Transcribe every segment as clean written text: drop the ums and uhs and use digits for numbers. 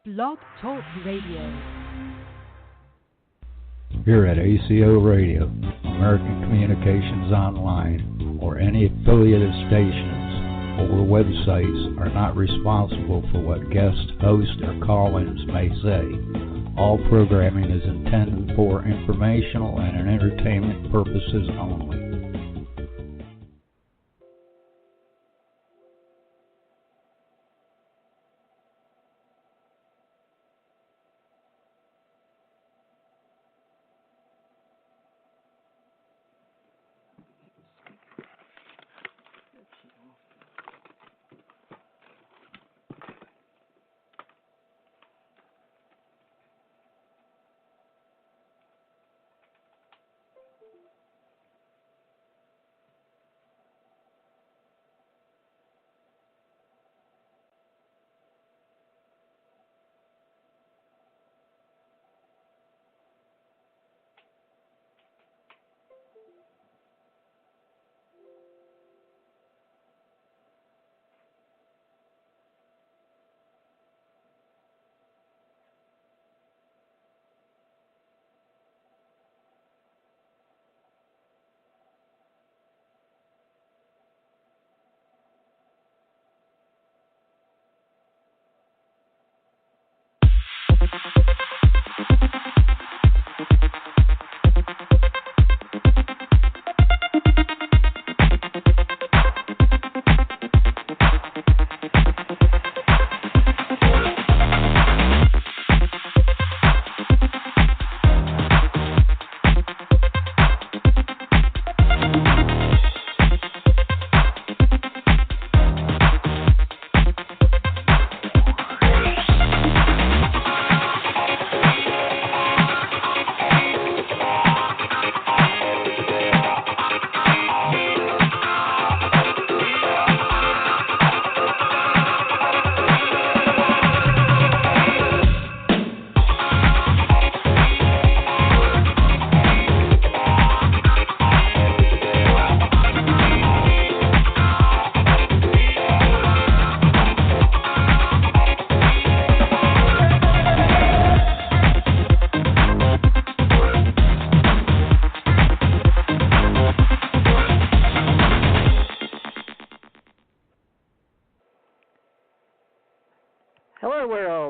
Blog Talk Radio. Here at ACO Radio, American Communications Online, or any affiliated stations or websites are not responsible for what guest hosts or call-ins may say. All programming is intended for informational and entertainment purposes only.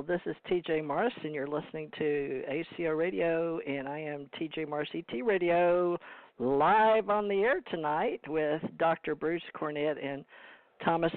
This is TJ Morris, and you're listening to ACO Radio, and I am TJ Morris ET Radio, live on the air tonight with Dr. Bruce Cornett and Thomas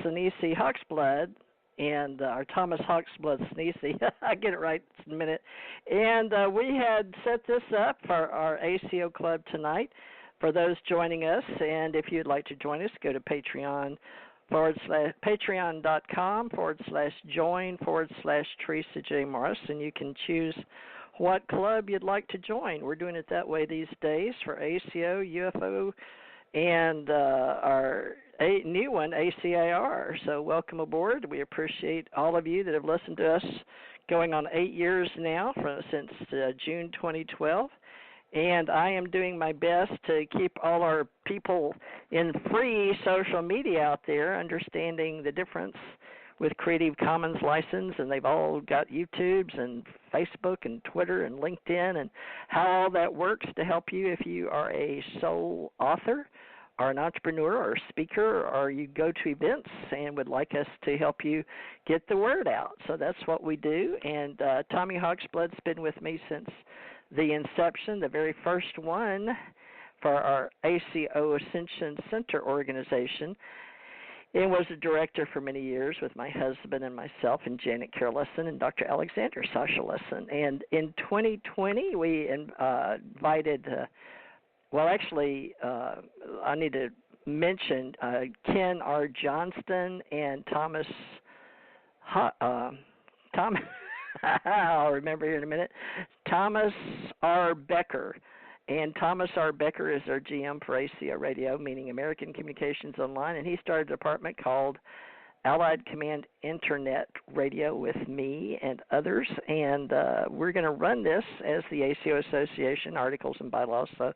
Sinisi Hawksblood, and our Thomas Hawksblood Sinisi. I get it right in a minute. And we had set this up for our ACO Club tonight for those joining us, and if you'd like to join us, go to patreon.com/join/Teresa J. Morris, and you can choose what club you'd like to join. We're doing it that way these days for ACO, UFO, and our new one, ACIR. So welcome aboard. We appreciate all of you that have listened to us going on 8 years now, since June 2012. And I am doing my best to keep all our people in free social media out there, understanding the difference with Creative Commons license, and they've all got YouTubes and Facebook and Twitter and LinkedIn, and how all that works to help you if you are a sole author or an entrepreneur or a speaker, or you go to events and would like us to help you get the word out. So that's what we do. And Tommy Hawksblood's been with me since the inception, the very first one for our ACO Ascension Center organization, and was a director for many years with my husband and myself and Janet Carolison and Dr. Alexander Sasha Lesson. And in 2020, we invited, I need to mention Ken R. Johnston and Thomas I'll remember here in a minute. Thomas R. Becker. And Thomas R. Becker is our GM for ACO Radio, meaning American Communications Online, and he started a department called Allied Command Internet Radio with me and others, and we're going to run this as the ACO Association, articles and bylaws. So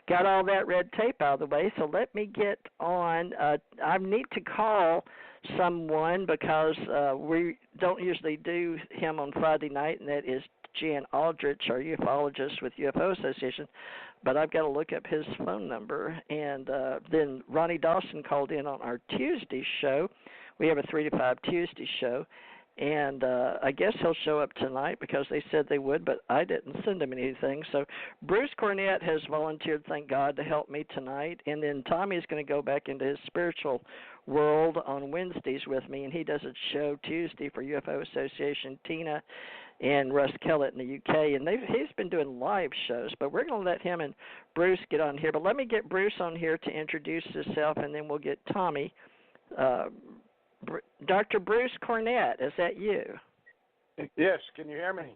got all that red tape out of the way, so let me get on. I need to call someone because we don't usually do him on Friday night, and that is Jan Aldrich, our ufologist with UFO Association. But I've got to look up his phone number. And then Ronnie Dawson called in on our Tuesday show. We have a 3 to 5 Tuesday show. And I guess he'll show up tonight because they said they would, but I didn't send him anything. So Bruce Cornett has volunteered, thank God, to help me tonight. And then Tommy's going to go back into his spiritual world on Wednesdays with me, and he does a show Tuesday for UFO Association, Tina and Russ Kellett in the UK. And he's been doing live shows, but we're going to let him and Bruce get on here. But let me get Bruce on here to introduce himself, and then we'll get Tommy. Dr. Bruce Cornett, is that you? Yes, can you hear me?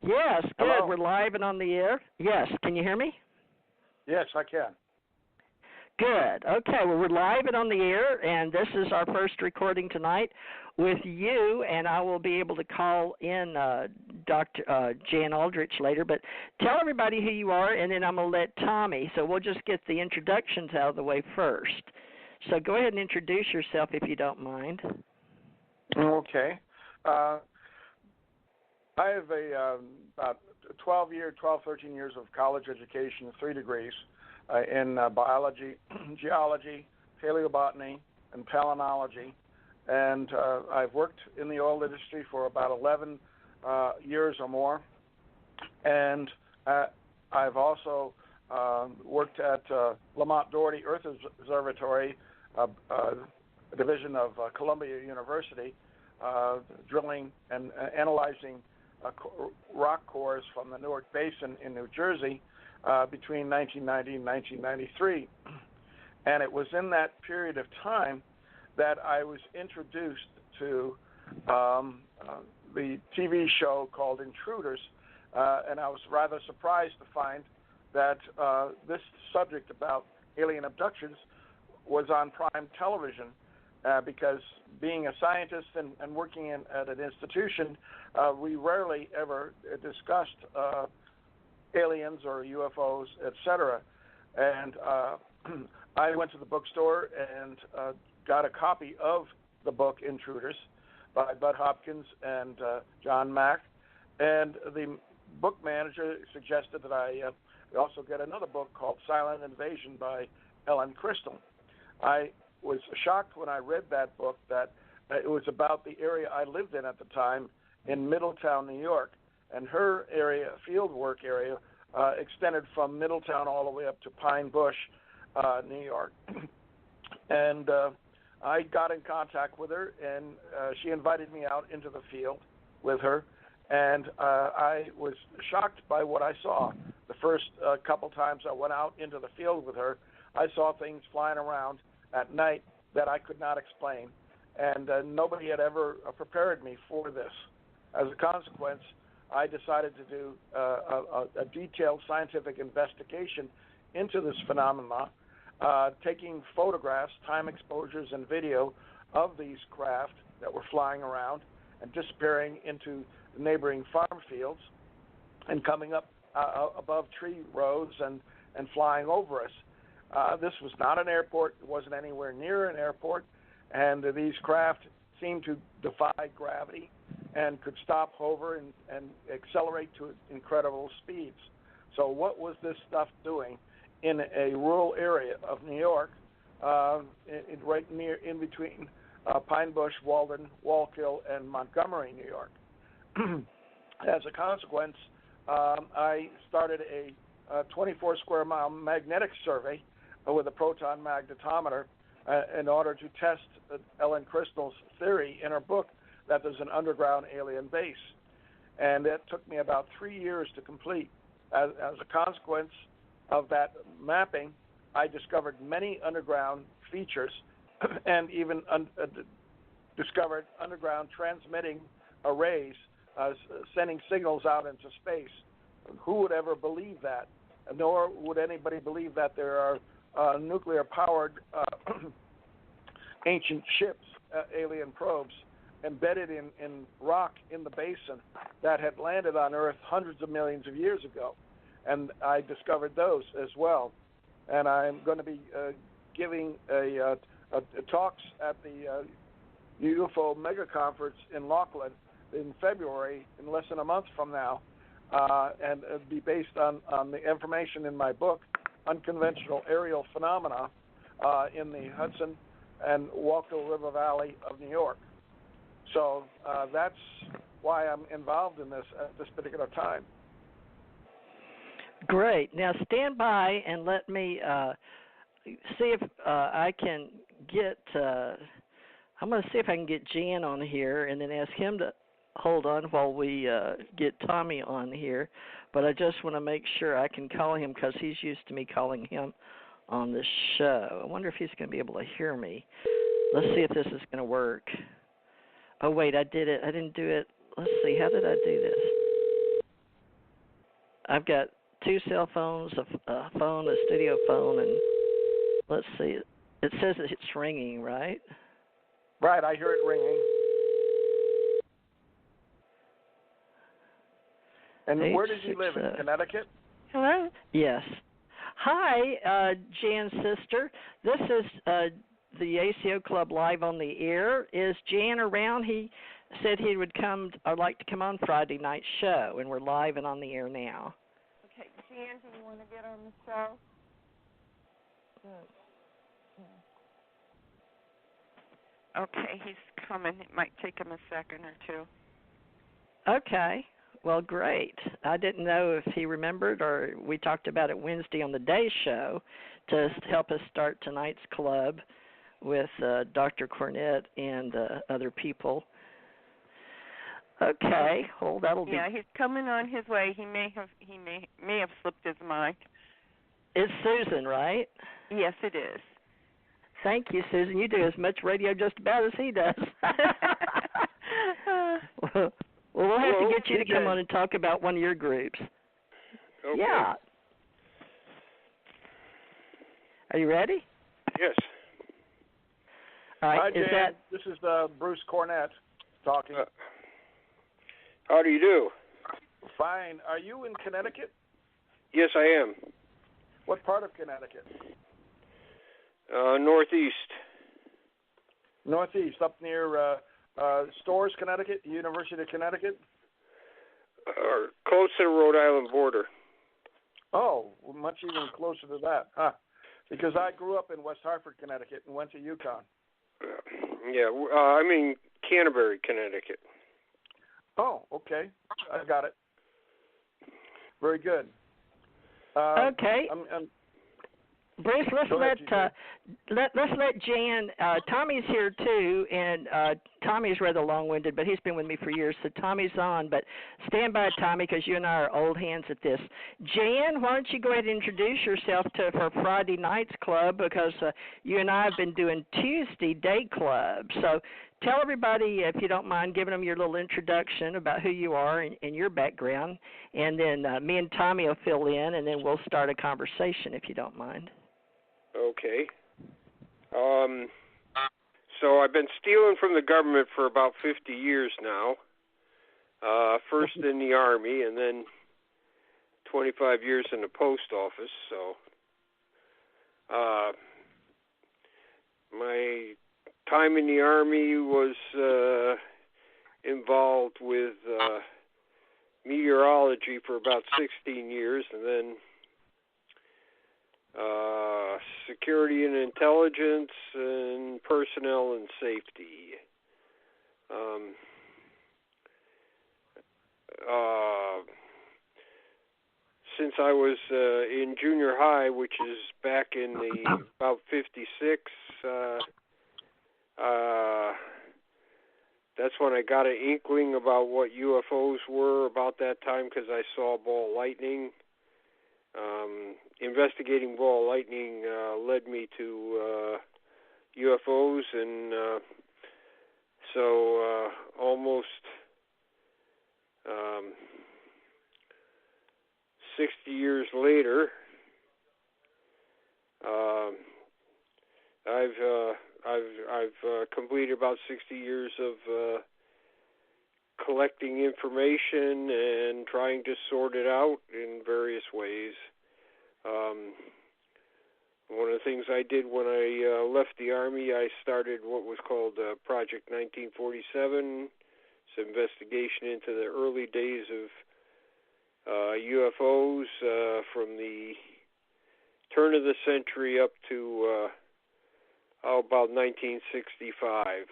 Yes, good. Hello? We're live and on the air. Yes, can you hear me? Yes, I can. Good. Okay, well, we're live and on the air, and this is our first recording tonight with you, and I will be able to call in Dr. Jan Aldrich later, but tell everybody who you are, and then I'm going to let Tommy, so we'll just get the introductions out of the way first. So go ahead and introduce yourself if you don't mind. Okay. I have about 12, 13 years of college education, 3 degrees in biology, geology, paleobotany, and palynology. And I've worked in the oil industry for about 11 years or more. And I've also worked at Lamont Doherty Earth Observatory, a division of Columbia University, drilling and analyzing rock cores from the Newark Basin in New Jersey between 1990 and 1993. And it was in that period of time that I was introduced to the TV show called Intruders, and I was rather surprised to find that this subject about alien abductions was on prime television, because being a scientist and working at an institution, we rarely ever discussed aliens or UFOs, etc. And I went to the bookstore and got a copy of the book Intruders by Bud Hopkins and John Mack, and the book manager suggested that I also get another book called Silent Invasion by Ellen Crystal. I was shocked when I read that book that it was about the area I lived in at the time in Middletown, New York, and her area, fieldwork area, extended from Middletown all the way up to Pine Bush, New York. And I got in contact with her, and she invited me out into the field with her, and I was shocked by what I saw. The first couple times I went out into the field with her, I saw things flying around at night that I could not explain, and nobody had ever prepared me for this. As a consequence, I decided to do a detailed scientific investigation into this phenomenon, taking photographs, time exposures, and video of these craft that were flying around and disappearing into neighboring farm fields and coming up above tree rows and flying over us. This was not an airport. It wasn't anywhere near an airport. And these craft seemed to defy gravity and could stop, hover, and accelerate to incredible speeds. So what was this stuff doing in a rural area of New York, right near in between Pine Bush, Walden, Wallkill, and Montgomery, New York? As a consequence, I started a 24-square-mile magnetic survey with a proton magnetometer in order to test Ellen Crystal's theory in her book that there's an underground alien base. And it took me about 3 years to complete. As a consequence of that mapping, I discovered many underground features and even discovered underground transmitting arrays sending signals out into space. Who would ever believe that? Nor would anybody believe that there are nuclear-powered ancient ships, alien probes, embedded in rock in the basin that had landed on Earth hundreds of millions of years ago. And I discovered those as well. And I'm going to be giving talks at the UFO Mega Conference in Laughlin in February, in less than a month from now, and it'll be based on the information in my book, Unconventional Aerial Phenomena, in the Hudson and Wallkill River Valley of New York. So that's why I'm involved in this at this particular time. Great. Now stand by and let me see if I can get. I'm going to see if I can get Jan on here, and then ask him to hold on while we get Tommy on here. But I just want to make sure I can call him because he's used to me calling him on the show. I wonder if he's going to be able to hear me. Let's see if this is going to work. Oh, wait, I did it. I didn't do it. Let's see. How did I do this? I've got two cell phones, a phone, a studio phone, and let's see. It says that it's ringing, right? Right, I hear it ringing. And where did you live, in Connecticut? Hello? Yes. Hi, Jan's sister. This is the ACO Club Live on the Air. Is Jan around? He said he would come, or like to come on Friday night show, and we're live and on the air now. Okay, Jan, do you want to get on the show? Okay, he's coming. It might take him a second or two. Okay. Well, great. I didn't know if he remembered, or we talked about it Wednesday on the day show to help us start tonight's club with Dr. Cornett and other people. Okay. Hold. That'll be. Yeah, he's coming on his way. He may have slipped his mind. It's Susan, right? Yes, it is. Thank you, Susan. You do as much radio just about as he does. Well, we'll have to get you to come on and talk about one of your groups. Okay. Yeah. Are you ready? Yes. All right. Hi, Jan. This is Bruce Cornett talking. How do you do? Fine. Are you in Connecticut? Yes, I am. What part of Connecticut? Northeast. Northeast, up near Storrs, Connecticut, University of Connecticut? Close to the Rhode Island border. Oh, much even closer to that, huh? Because I grew up in West Hartford, Connecticut, and went to UConn. Yeah, I mean Canterbury, Connecticut. Oh, okay. I got it. Very good. Okay. Bruce, let's let Jan. Tommy's here too, and Tommy's rather long-winded, but he's been with me for years, so Tommy's on. But stand by, Tommy, because you and I are old hands at this. Jan, why don't you go ahead and introduce yourself for Friday night's club, because you and I have been doing Tuesday day club. So tell everybody, if you don't mind, giving them your little introduction about who you are and your background, and then me and Tommy will fill in, and then we'll start a conversation if you don't mind. Okay. So I've been stealing from the government for about 50 years now. First in the Army, and then 25 years in the post office. So my time in the Army was involved with meteorology for about 16 years, and then security and intelligence, and personnel and safety. Since I was in junior high, which is back in the about 56, that's when I got an inkling about what UFOs were about that time, because I saw ball lightning. Investigating ball lightning led me to UFOs, and so almost 60 years later, I've completed about 60 years of collecting information and trying to sort it out in various ways. One of the things I did when I left the Army, I started what was called Project 1947. It's an investigation into the early days of UFOs from the turn of the century up to about 1965.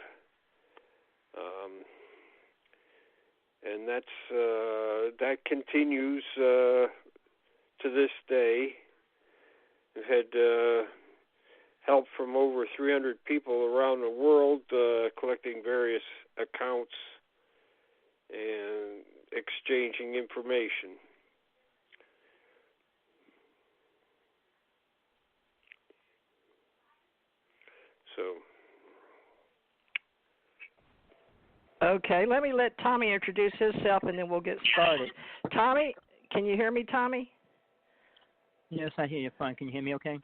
And that continues to this day. We've had help from over 300 people around the world collecting various accounts and exchanging information. So. Okay, let me let Tommy introduce himself, and then we'll get started. Tommy, can you hear me, Tommy? Yes, I hear you fine. Can you hear me okay?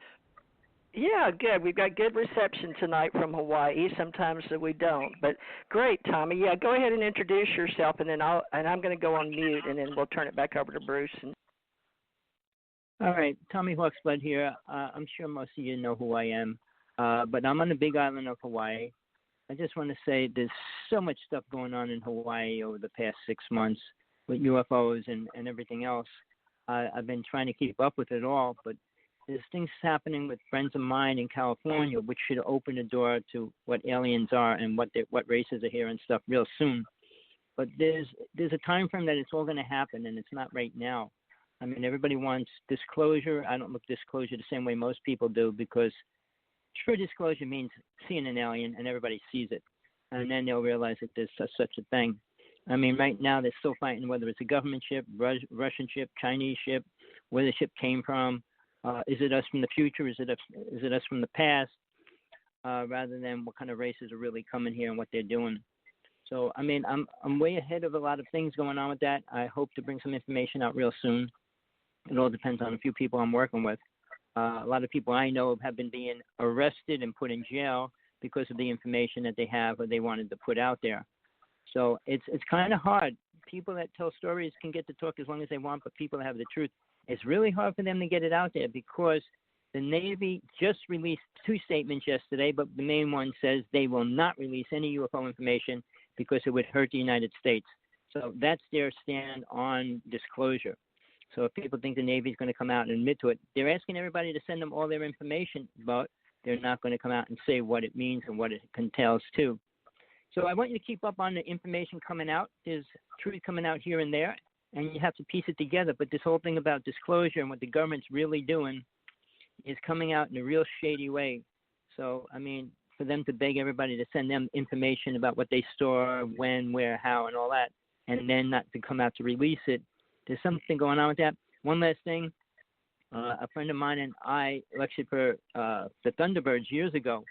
Yeah, good. We've got good reception tonight from Hawaii. Sometimes we don't, but great, Tommy. Yeah, go ahead and introduce yourself, and then I'm going to go on mute, and then we'll turn it back over to Bruce. All right, Tommy Hawksblood here. I'm sure most of you know who I am, but I'm on the Big Island of Hawaii. I just want to say there's so much stuff going on in Hawaii over the past 6 months with UFOs and everything else. I've been trying to keep up with it all, but there's things happening with friends of mine in California which should open the door to what aliens are and what races are here and stuff real soon. But there's a time frame that it's all going to happen, and it's not right now. I mean, everybody wants disclosure. I don't look disclosure the same way most people do, because true disclosure means seeing an alien and everybody sees it, and then they'll realize that there's such a thing. I mean, right now they're still fighting whether it's a government ship, Russian ship, Chinese ship, where the ship came from. Is it us from the future? Is it us from the past? Rather than what kind of races are really coming here and what they're doing. So, I mean, I'm way ahead of a lot of things going on with that. I hope to bring some information out real soon. It all depends on a few people I'm working with. A lot of people I know have been being arrested and put in jail because of the information that they have or they wanted to put out there. So it's kind of hard. People that tell stories can get to talk as long as they want, but people that have the truth, it's really hard for them to get it out there, because the Navy just released 2 statements yesterday, but the main one says they will not release any UFO information because it would hurt the United States. So that's their stand on disclosure. So if people think the Navy is going to come out and admit to it, they're asking everybody to send them all their information, but they're not going to come out and say what it means and what it entails too. So I want you to keep up on the information coming out. There's truth coming out here and there, and you have to piece it together. But this whole thing about disclosure and what the government's really doing is coming out in a real shady way. So, I mean, for them to beg everybody to send them information about what they store, when, where, how, and all that, and then not to come out to release it, there's something going on with that. One last thing. A friend of mine and I lectured for the Thunderbirds years ago,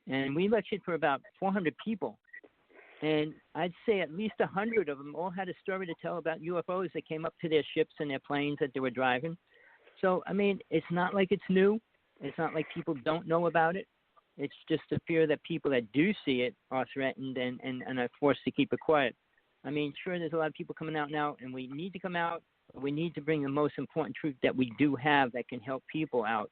and we lectured for about 400 people. And I'd say at least 100 of them all had a story to tell about UFOs that came up to their ships and their planes that they were driving. So, I mean, it's not like it's new. It's not like people don't know about it. It's just a fear that people that do see it are threatened and are forced to keep it quiet. I mean, sure, there's a lot of people coming out now, and we need to come out. But we need to bring the most important truth that we do have that can help people out.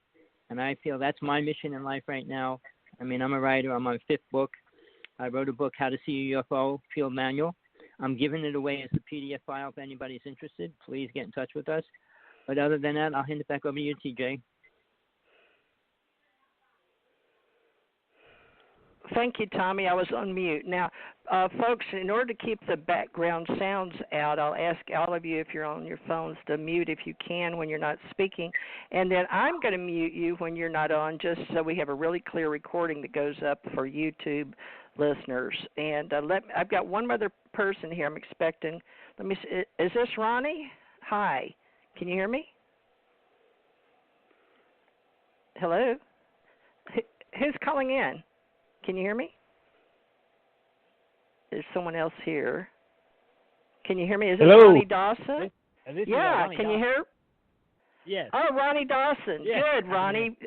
And I feel that's my mission in life right now. I mean, I'm a writer. I'm on my 5th book. I wrote a book, How to See a UFO Field Manual. I'm giving it away as a PDF file if anybody's interested. Please get in touch with us. But other than that, I'll hand it back over to you, TJ. Thank you, Tommy. I was on mute. Now, folks, in order to keep the background sounds out, I'll ask all of you, if you're on your phones, to mute if you can when you're not speaking. And then I'm going to mute you when you're not on, just so we have a really clear recording that goes up for YouTube listeners. And I've got one other person here I'm expecting. Let me see. Is this Ronnie? Hi. Can you hear me? Hello? Who's calling in? Can you hear me? There's someone else here. Can you hear me? Is it Ronnie Dawson? This yeah, Ronnie can Dawson. you hear? Yes. Oh, Ronnie Dawson. Yes, Good, Ronnie.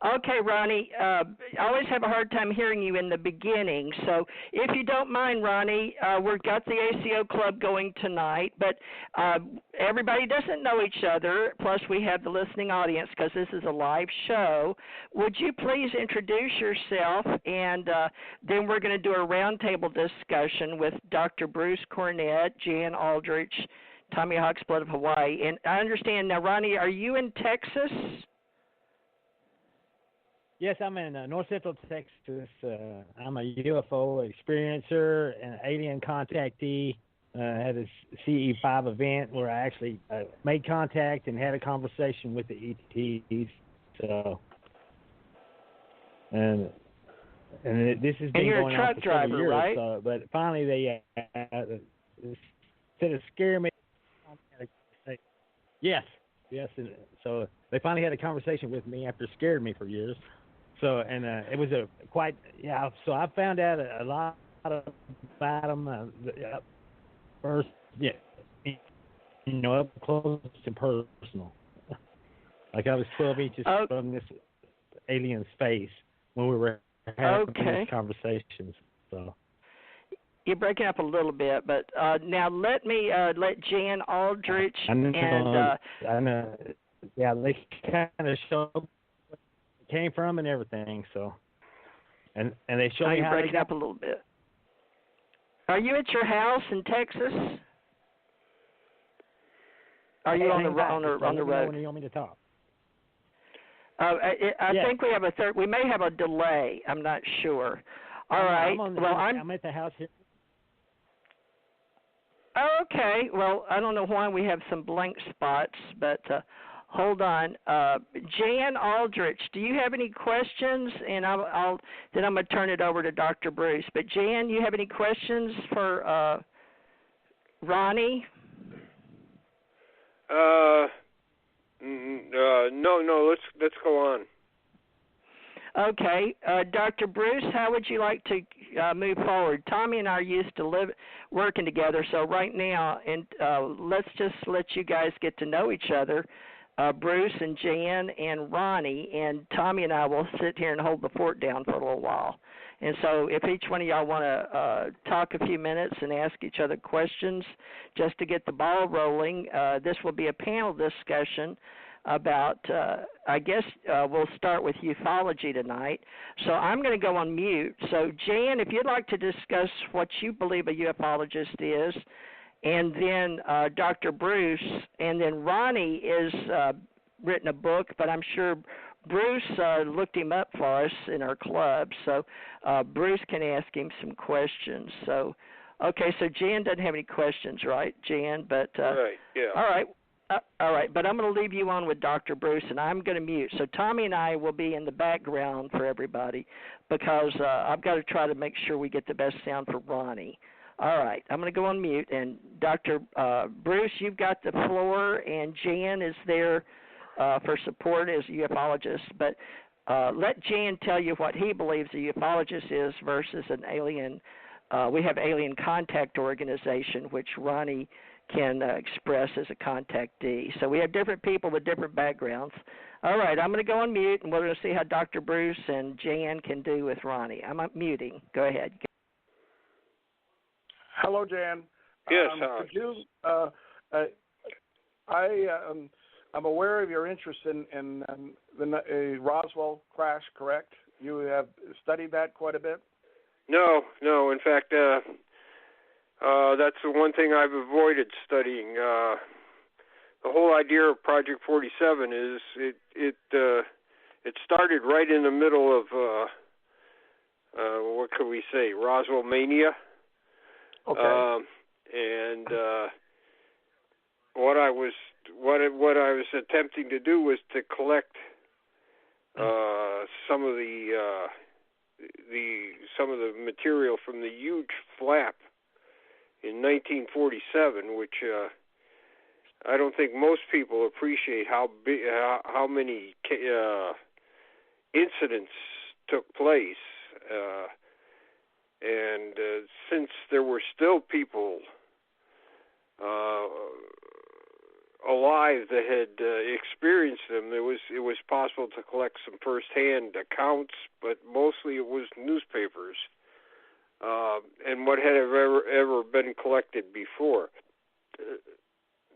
Okay, Ronnie, I always have a hard time hearing you in the beginning. So if you don't mind, Ronnie, we've got the ACO Club going tonight, but everybody doesn't know each other, plus we have the listening audience because this is a live show. Would you please introduce yourself, and then we're going to do a roundtable discussion with Dr. Bruce Cornett, Jan Aldrich, Tommy Hawksblood of Hawaii. And I understand now, Ronnie, are you in Texas? Yes, I'm in North Central Texas. I'm a UFO experiencer and alien contactee. Had a CE5 event where I actually made contact and had a conversation with the ETs. So, and this has been going on for several years. Right? So, but finally, they instead of scaring me, yes. And so they finally had a conversation with me after scaring me for years. So, and it was so I found out a lot about them first, up close and personal. Like I was 12 inches from this alien's face when we were having these conversations. So. You're breaking up a little bit, but now let me let Jan Aldrich I know. Yeah, they kind of showed came from and everything, so and they show me how breaking up a little bit. Are you at your house in Texas? Are you on the road? When you want me to talk? I think we have we may have a delay. I'm not sure. All right. I'm at the house here. Okay. Well, I don't know why we have some blank spots, but hold on. Jan Aldrich, do you have any questions? And then I'm going to turn it over to Dr. Bruce. But Jan, you have any questions for Ronnie? No. Let's go on. Okay, Dr. Bruce, how would you like to move forward? Tommy and I are used to working together, so right now, and let's just let you guys get to know each other, Bruce and Jan and Ronnie, and Tommy and I will sit here and hold the fort down for a little while. And so if each one of y'all want to talk a few minutes and ask each other questions just to get the ball rolling, this will be a panel discussion about, I guess we'll start with ufology tonight. So I'm going to go on mute. So, Jan, if you'd like to discuss what you believe a ufologist is, and then Dr. Bruce, and then Ronnie has written a book, but I'm sure Bruce looked him up for us in our club, so Bruce can ask him some questions. So, okay, so Jan doesn't have any questions, right, Jan? But right, yeah. All right, but I'm going to leave you on with Dr. Bruce, and I'm going to mute. So Tommy and I will be in the background for everybody because I've got to try to make sure we get the best sound for Ronnie. All right, I'm going to go on mute, and Dr. Bruce, you've got the floor, and Jan is there for support as a ufologist. But let Jan tell you what he believes a ufologist is versus an alien. We have Alien Contact Organization, which Ronnie can express as a contactee. So we have different people with different backgrounds. All right, I'm going to go on mute, and we're going to see how Dr. Bruce and Jan can do with Ronnie. I'm muting. Go ahead. Hello, Jan. Yes, I'm aware of your interest in the Roswell crash, correct? You have studied that quite a bit? No. In fact, that's the one thing I've avoided studying. The whole idea of Project 47 is it started right in the middle of what could we say, Roswell mania. Okay. And what I was attempting to do was to collect some of the material from the huge flap in 1947, which I don't think most people appreciate how many incidents took place. And since there were still people alive that had experienced them, it was possible to collect some first-hand accounts, but mostly it was newspapers and what had ever been collected before.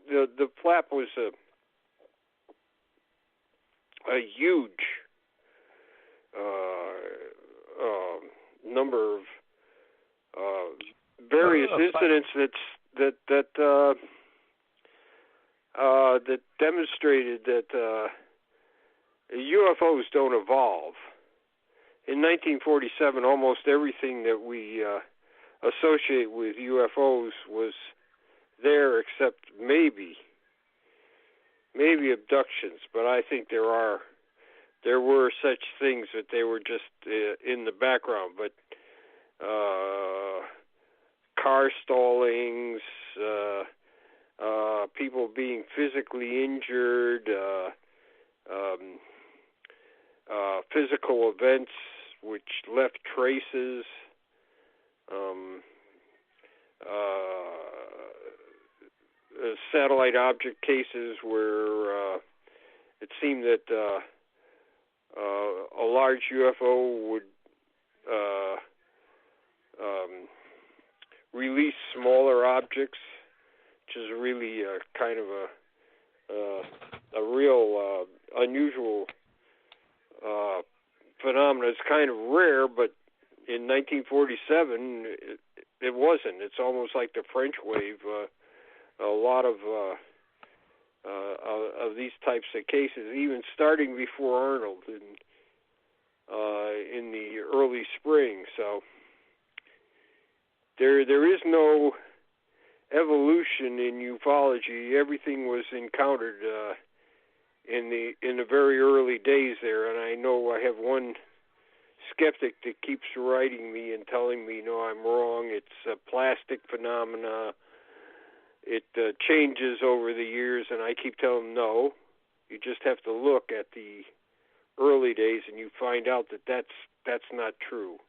The flap was a huge number of various incidents that demonstrated that UFOs don't evolve. In 1947, almost everything that we associate with UFOs was there, except maybe abductions. But I think there were such things that they were just in the background. But car stallings, people being physically injured, physical events which left traces, satellite object cases where it seemed that a large UFO would release smaller objects, which is really kind of a real unusual phenomenon. It's kind of rare, but in 1947 it wasn't. It's almost like the French wave. A lot of these types of cases, even starting before Arnold in the early spring. So there is no evolution in ufology. Everything was encountered in the very early days there, and I know I have one skeptic that keeps writing me and telling me, no, I'm wrong. It's a plastic phenomena. It changes over the years, and I keep telling him, no, you just have to look at the early days, and you find out that that's not true.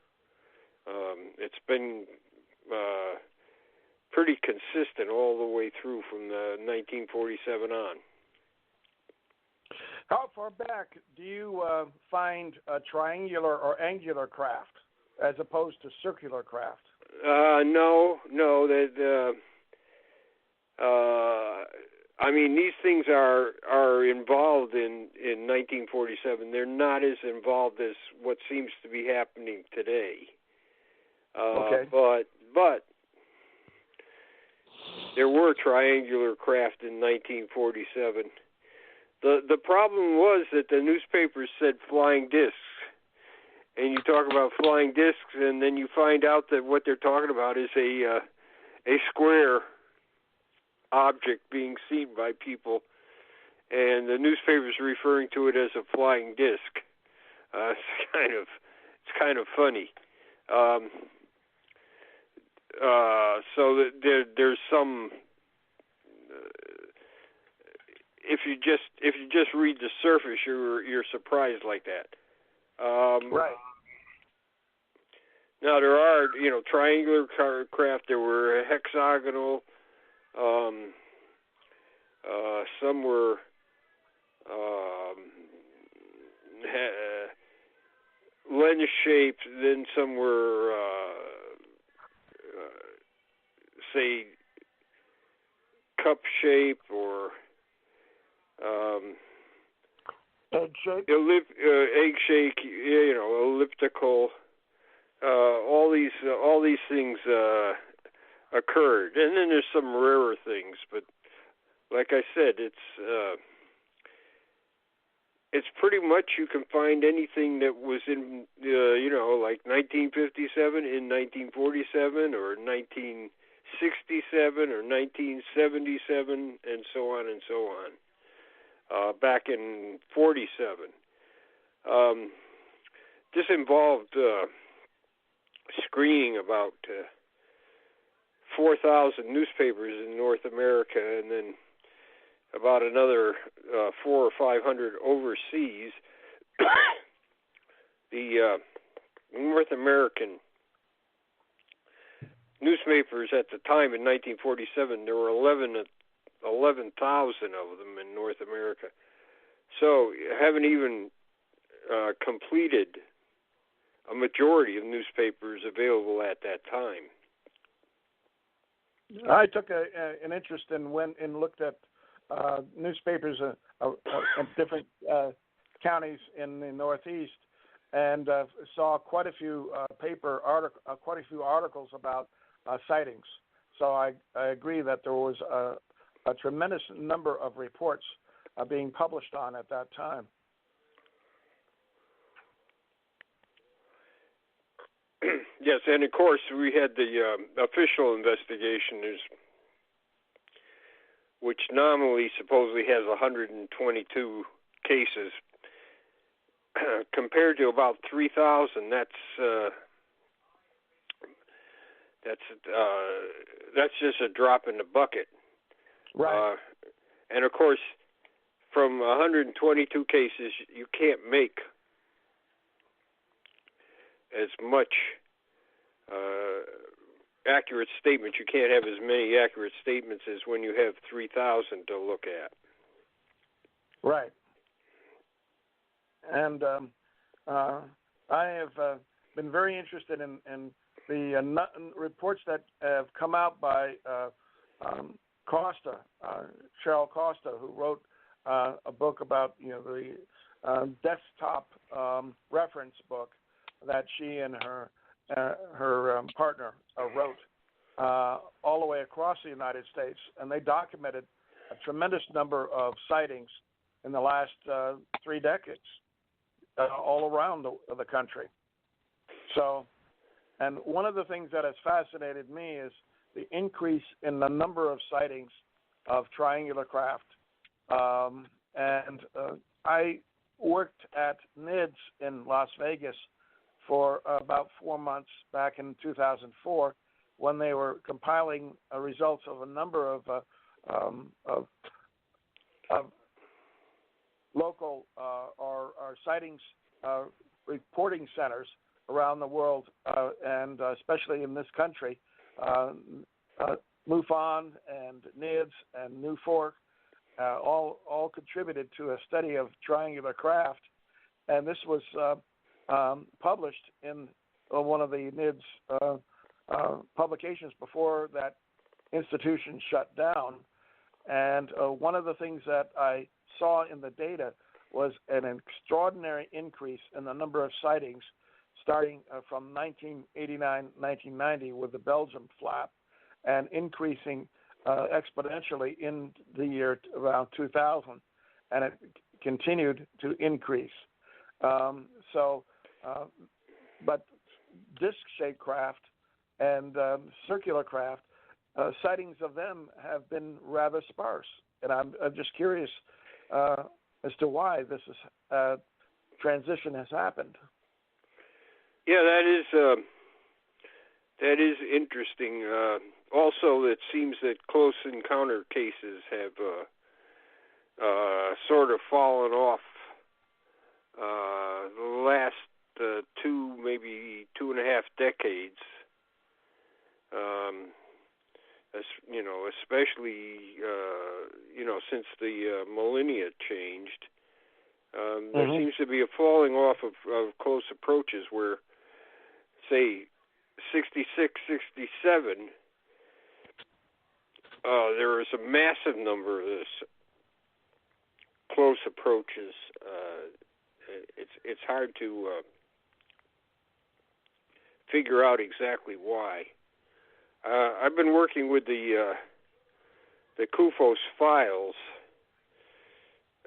It's been pretty consistent all the way through from the 1947 on. How far back do you find a triangular or angular craft as opposed to circular craft? No. I mean, these things are involved in 1947. They're not as involved as what seems to be happening today. Okay. But there were triangular craft in 1947. The problem was that the newspapers said flying discs, and you talk about flying discs, and then you find out that what they're talking about is a square object being seen by people, and the newspapers are referring to it as a flying disc. It's kind of funny. So there's some. If you just read the surface, you're surprised like that. Right. Now there are triangular craft. There were hexagonal. Some were lens shaped. Then some were say cup shape or egg shape, egg shape, elliptical. All these things occurred, and then there's some rarer things. But like I said, it's pretty much you can find anything that was in like 1957 in 1947 or 1967 or 1977 and so on and so on. Back in 47. This involved screening about 4,000 newspapers in North America, and then about another 400 or 500 overseas. The North American newspapers at the time in 1947, there were 11,000 of them in North America. So haven't even completed a majority of newspapers available at that time. I took an interest in looked at newspapers in different counties in the Northeast, and saw quite a few articles about sightings. So I agree that there was a tremendous number of reports being published on at that time. Yes, and of course we had the official investigation, which nominally supposedly has 122 cases, compared to about 3,000. That's just a drop in the bucket. Right. And of course, from 122 cases, you can't make as much accurate statements. You can't have as many accurate statements as when you have 3,000 to look at. Right. And I have been very interested in the reports that have come out by Costa, Cheryl Costa, who wrote a book about the desktop reference book that she and her partner wrote all the way across the United States, and they documented a tremendous number of sightings in the last 3 decades all around the country. So, and one of the things that has fascinated me is the increase in the number of sightings of triangular craft. And I worked at NIDS in Las Vegas for about 4 months back in 2004, when they were compiling results of a number of local or sightings reporting centers around the world, and especially in this country, MUFON and NIDS and New Fork, all contributed to a study of triangular craft, and this was published in one of the NIDS publications before that institution shut down. And one of the things that I saw in the data was an extraordinary increase in the number of sightings starting from 1989-1990 with the Belgium flap, and increasing exponentially in the year around 2000, and it continued to increase. But disc-shaped craft and circular craft, sightings of them have been rather sparse, and I'm just curious as to why this transition has happened. Yeah, that is interesting. Also, it seems that close encounter cases have sort of fallen off the last 2, maybe 2.5 decades. Especially since the millennia changed. There seems to be a falling off of close approaches where, say, 66, 67, there was a massive number of this close approaches. It's hard to figure out exactly why. I've been working with the CUFOS files.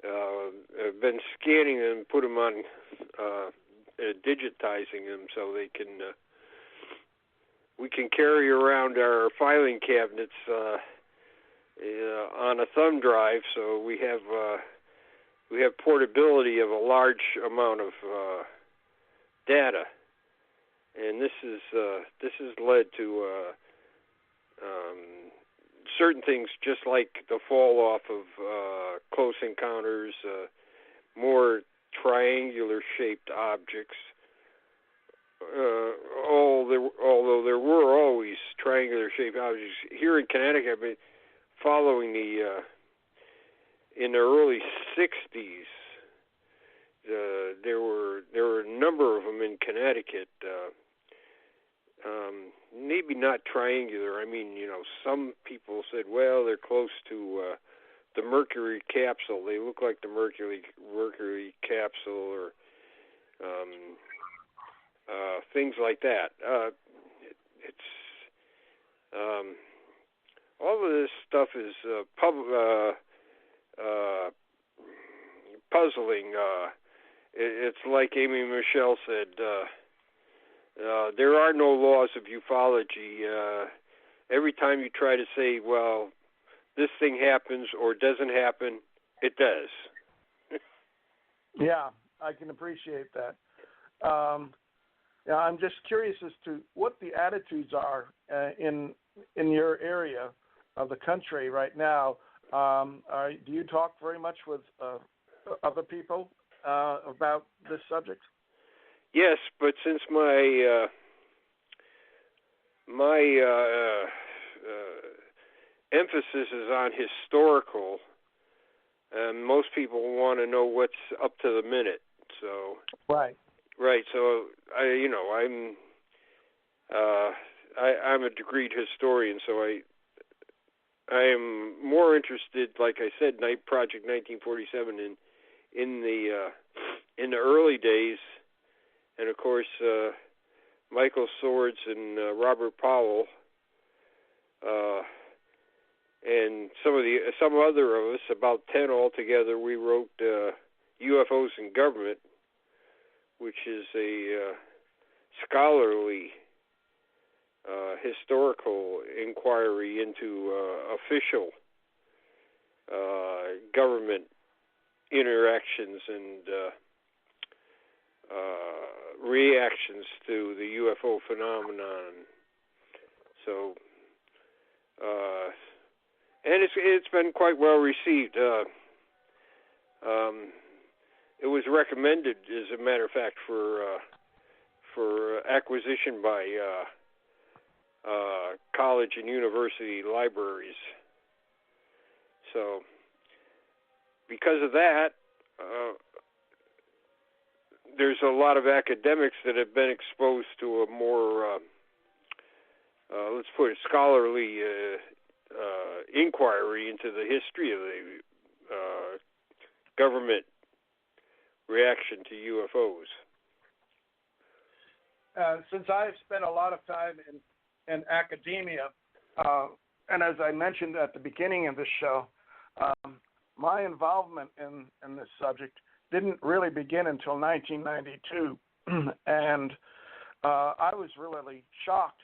I've been scanning them, put them on, digitizing them so they can. We can carry around our filing cabinets on a thumb drive, so we have portability of a large amount of data, and this has led to certain things, just like the fall off of close encounters, more triangular shaped objects. Although there were always triangular shaped objects here in Connecticut, I've been following in the early '60s. there were a number of them in Connecticut. Maybe not triangular. I mean, some people said, well, they're close to the Mercury capsule. They look like the Mercury capsule, or things like that. It's all of this stuff is puzzling. It's like Amy Michelle said. There are no laws of ufology. Every time you try to say, well, this thing happens or doesn't happen, it does. Yeah, I can appreciate that. I'm just curious as to what the attitudes are in your area of the country right now. Do you talk very much with other people about this subject? Yes, but since my emphasis is on historical, and most people want to know what's up to the minute. So right. So I'm a degreed historian, so I am more interested, like I said, Project 1947 in the early days. And of course, Michael Swords and Robert Powell, and some other of us, about 10 altogether, we wrote UFOs in Government, which is a scholarly historical inquiry into official government interactions and reactions to the UFO phenomenon. So, and it's been quite well received. It was recommended, as a matter of fact, for acquisition by college and university libraries. So, because of that, there's a lot of academics that have been exposed to a more, let's put it, scholarly inquiry into the history of the government reaction to UFOs. Since I've spent a lot of time in academia, and as I mentioned at the beginning of this show, my involvement in this subject didn't really begin until 1992, and I was really shocked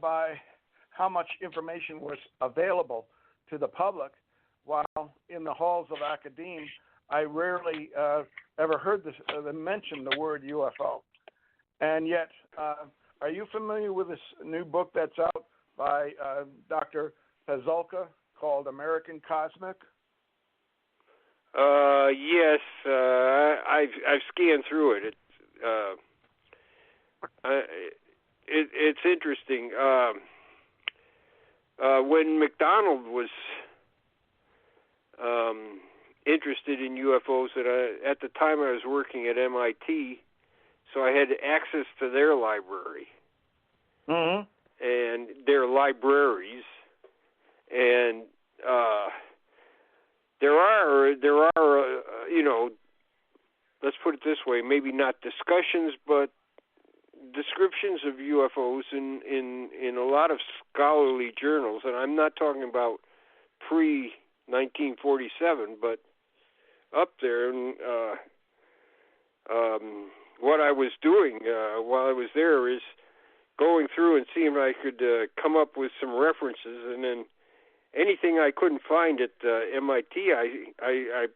by how much information was available to the public, while in the halls of academia, I rarely ever heard them mention the word UFO. And yet, are you familiar with this new book that's out by Dr. Pazulka called American Cosmic? Yes, I've scanned through it. It's interesting. When McDonald was interested in UFOs, at the time I was working at MIT, so I had access to their library and their libraries, and there are let's put it this way, maybe not discussions, but descriptions of UFOs in a lot of scholarly journals, and I'm not talking about pre-1947, but up there. And what I was doing while I was there is going through and seeing if I could come up with some references, and then anything I couldn't find at MIT, I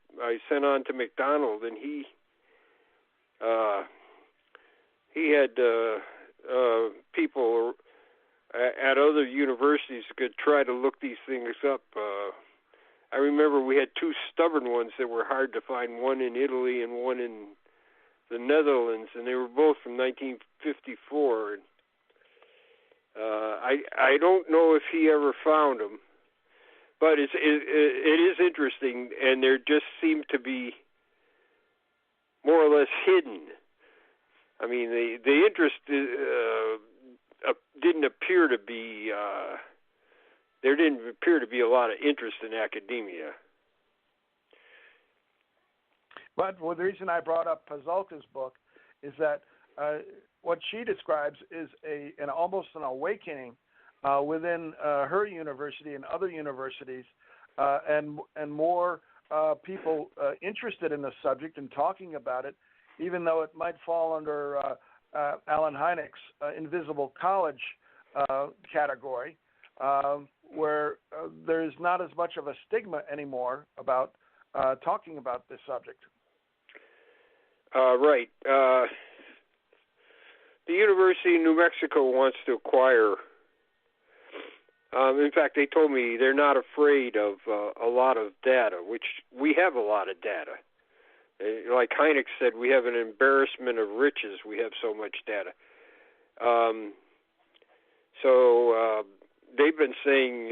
sent on to McDonald, and he had people at other universities could try to look these things up. I remember we had two stubborn ones that were hard to find, one in Italy and one in the Netherlands, and they were both from 1954. And, I don't know if he ever found them, but it is interesting, and there just seem to be more or less hidden. I mean, the interest didn't appear to be. There didn't appear to be a lot of interest in academia. But the reason I brought up Pazolka's book is that what she describes is almost an awakening within her university and other universities, and more people interested in the subject and talking about it, even though it might fall under Alan Hynek's Invisible College category, where there's not as much of a stigma anymore about talking about this subject. Right. The University of New Mexico wants to acquire. In fact, they told me they're not afraid of a lot of data, which we have a lot of data. Like Hynek said, we have an embarrassment of riches. We have so much data. So they've been saying,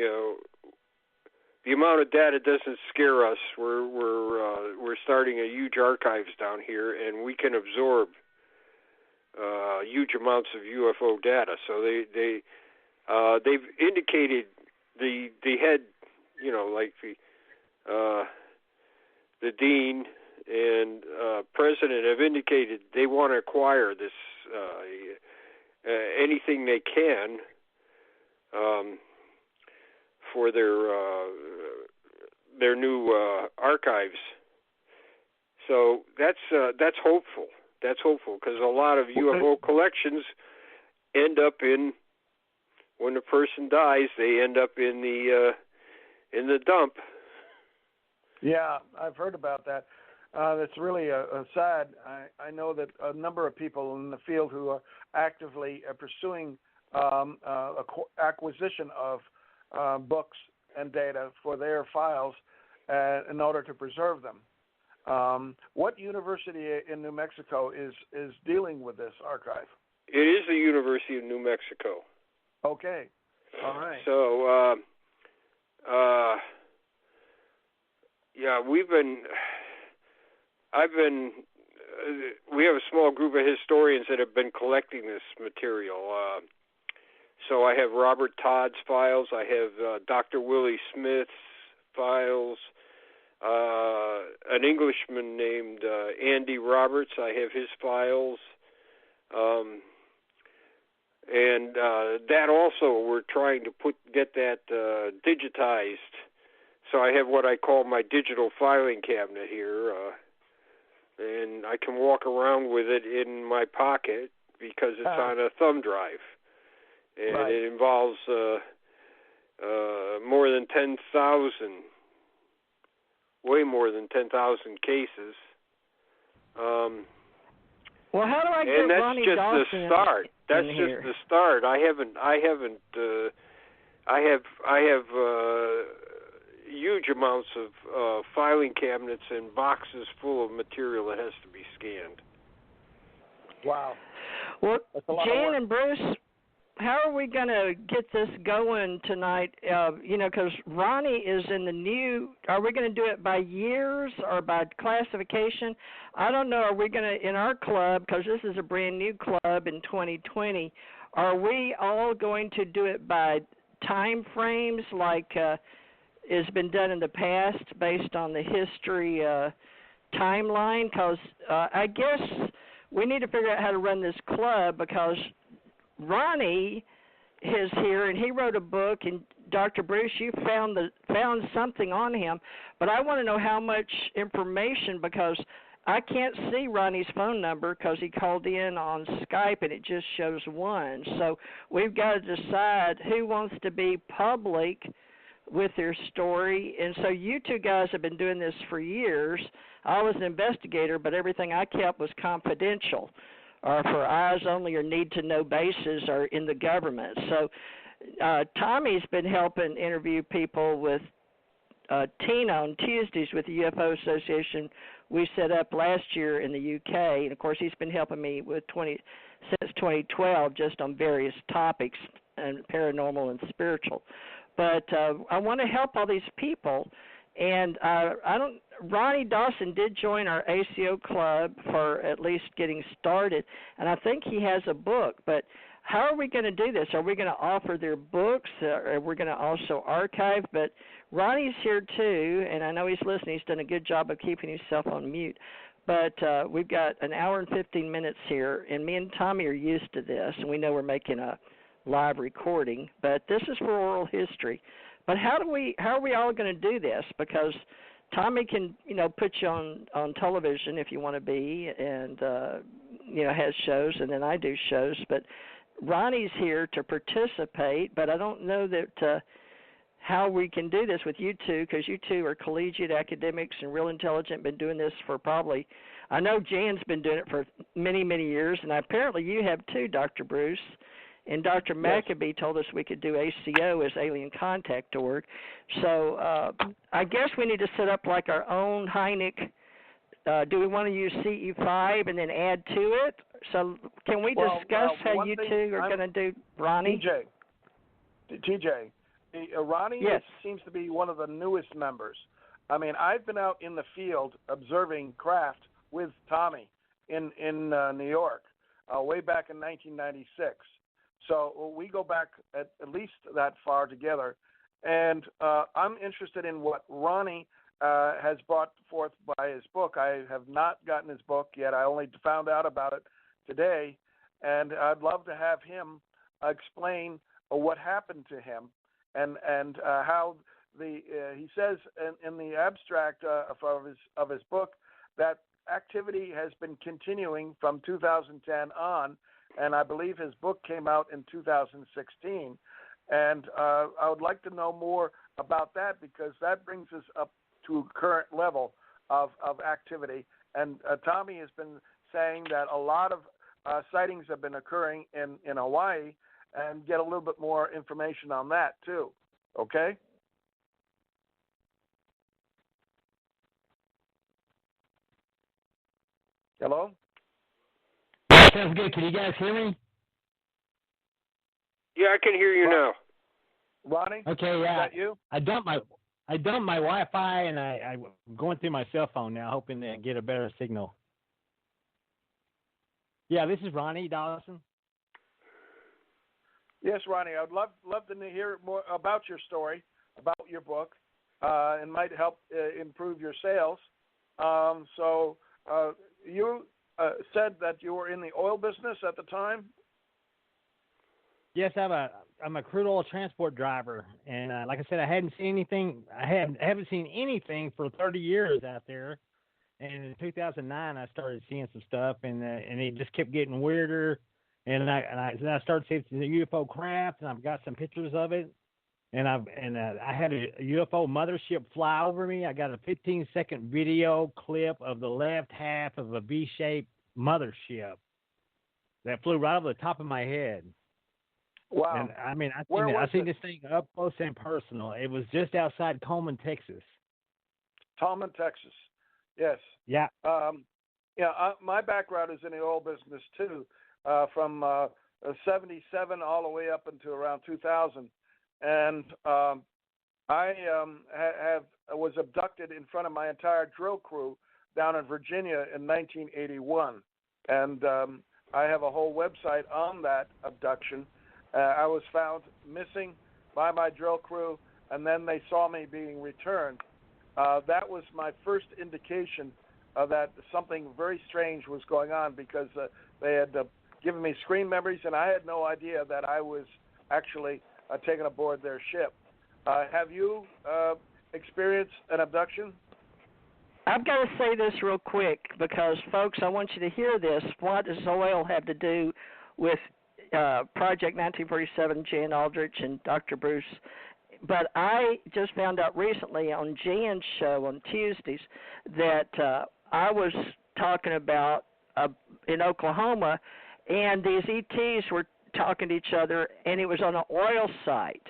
the amount of data doesn't scare us. We're starting a huge archives down here, and we can absorb huge amounts of UFO data. So they've indicated the head, like the dean and president have indicated they want to acquire this anything they can for their new archives. So that's hopeful. That's hopeful because a lot of UFO collections end up when the person dies, they end up in the dump. Yeah, I've heard about that. That's really sad. I know that a number of people in the field who are actively pursuing acquisition of books and data for their files in order to preserve them. What university in New Mexico is dealing with this archive? It is the University of New Mexico. Okay. All right. So, we have a small group of historians that have been collecting this material. So I have Robert Todd's files. I have Dr. Willie Smith's files. An Englishman named Andy Roberts. I have his files. And that also, we're trying to get that digitized. So I have what I call my digital filing cabinet here, and I can walk around with it in my pocket because it's on a thumb drive, and right. It involves more than 10,000, way more than 10,000 cases. Well, how do I get Ronnie Dawson? And that's just the start. That's just the start. I have huge amounts of filing cabinets and boxes full of material that has to be scanned. Wow. Well, Jan and Bruce, how are we going to get this going tonight? Because Ronnie is in the new. Are we going to do it by years or by classification? I don't know. Are we going to, in our club, because this is a brand new club in 2020, are we all going to do it by time frames like has been done in the past based on the history timeline? Because I guess we need to figure out how to run this club because Ronnie is here, and he wrote a book, and Dr. Bruce, you found something on him, but I want to know how much information because I can't see Ronnie's phone number because he called in on Skype, and it just shows one. So we've got to decide who wants to be public with their story, and so you two guys have been doing this for years. I was an investigator, but everything I kept was confidential or for eyes only or need-to-know bases or in the government. So Tommy's been helping interview people with Tina on Tuesdays with the UFO Association we set up last year in the UK. And, of course, he's been helping me with since 2012 just on various topics, and paranormal and spiritual. But I want to help all these people. And Ronnie Dawson did join our ACO club for at least getting started, and I think he has a book. But how are we going to do this? Are we going to offer their books? Are we going to also archive? But Ronnie's here too, and I know he's listening. He's done a good job of keeping himself on mute. But we've got an hour and 15 minutes here, and me and Tommy are used to this, and we know we're making a live recording. But this is for oral history. But how are we all going to do this? Because Tommy can, put you on television if you want to be, and has shows, and then I do shows. But Ronnie's here to participate, but I don't know that how we can do this with you two, because you two are collegiate academics and real intelligent, been doing this for probably, I know Jan's been doing it for many, many years, and apparently you have too, Dr. Bruce. And Dr. Maccabee told us we could do ACO as aliencontact.org. So I guess we need to set up like our own Hynek. Do we want to use CE5 and then add to it? So can we discuss how you two are going to do, Ronnie? TJ, Ronnie seems to be one of the newest members. I mean, I've been out in the field observing craft with Tommy in New York way back in 1996. So we go back at least that far together. And I'm interested in what Ronnie has brought forth by his book. I have not gotten his book yet. I only found out about it today. And I'd love to have him explain what happened to him and how he says in the abstract of his book that activity has been continuing from 2010 on, and I believe his book came out in 2016. And I would like to know more about that, because that brings us up to a current level of activity. And Tommy has been saying that a lot of sightings have been occurring in Hawaii, and get a little bit more information on that too. Okay? Hello? Sounds good. Can you guys hear me? Yeah, I can hear you now. Ronnie? Okay, yeah. Is that you? I dumped my Wi-Fi, and I'm going through my cell phone now, hoping to get a better signal. Yeah, this is Ronnie Dawson. Yes, Ronnie. I would love to hear more about your story, about your book, and might help improve your sales. So you said that you were in the oil business at the time? Yes, I'm a crude oil transport driver, and like I said, I haven't seen anything. I haven't seen anything for 30 years out there. And in 2009, I started seeing some stuff, and it just kept getting weirder. And I started seeing the UFO craft, and I've got some pictures of it. And I had a UFO mothership fly over me. I got a 15-second video clip of the left half of a V-shaped mothership that flew right over the top of my head. Wow! And I mean, I seen this thing up close and personal. It was just outside Coleman, Texas. Coleman, Texas. Yes. Yeah. My background is in the oil business too, from '77 all the way up until around 2000, and I was abducted in front of my entire drill crew down in Virginia in 1981, and I have a whole website on that abduction. I was found missing by my drill crew, and then they saw me being returned. That was my first indication that something very strange was going on, because they had given me screen memories, and I had no idea that I was actually taken aboard their ship. Have you experienced an abduction? I've got to say this real quick, because, folks, I want you to hear this. What does oil have to do with Project 1947, Jan Aldrich, and Dr. Bruce? But I just found out recently on Jan's show on Tuesdays that I was talking about in Oklahoma, and these ETs were talking to each other, and it was on an oil site.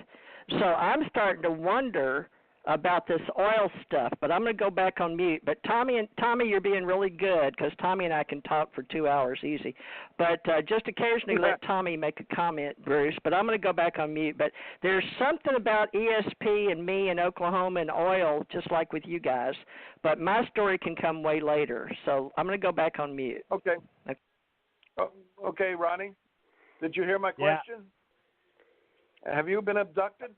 So I'm starting to wonder about this oil stuff, but I'm going to go back on mute. But Tommy, you're being really good because Tommy and I can talk for 2 hours easy. But just occasionally let Tommy make a comment, Bruce. But I'm going to go back on mute. But there's something about ESP and me in Oklahoma and oil, just like with you guys. But my story can come way later. So I'm going to go back on mute. Okay. Okay, Ronnie. Did you hear my question? Yeah. Have you been abducted?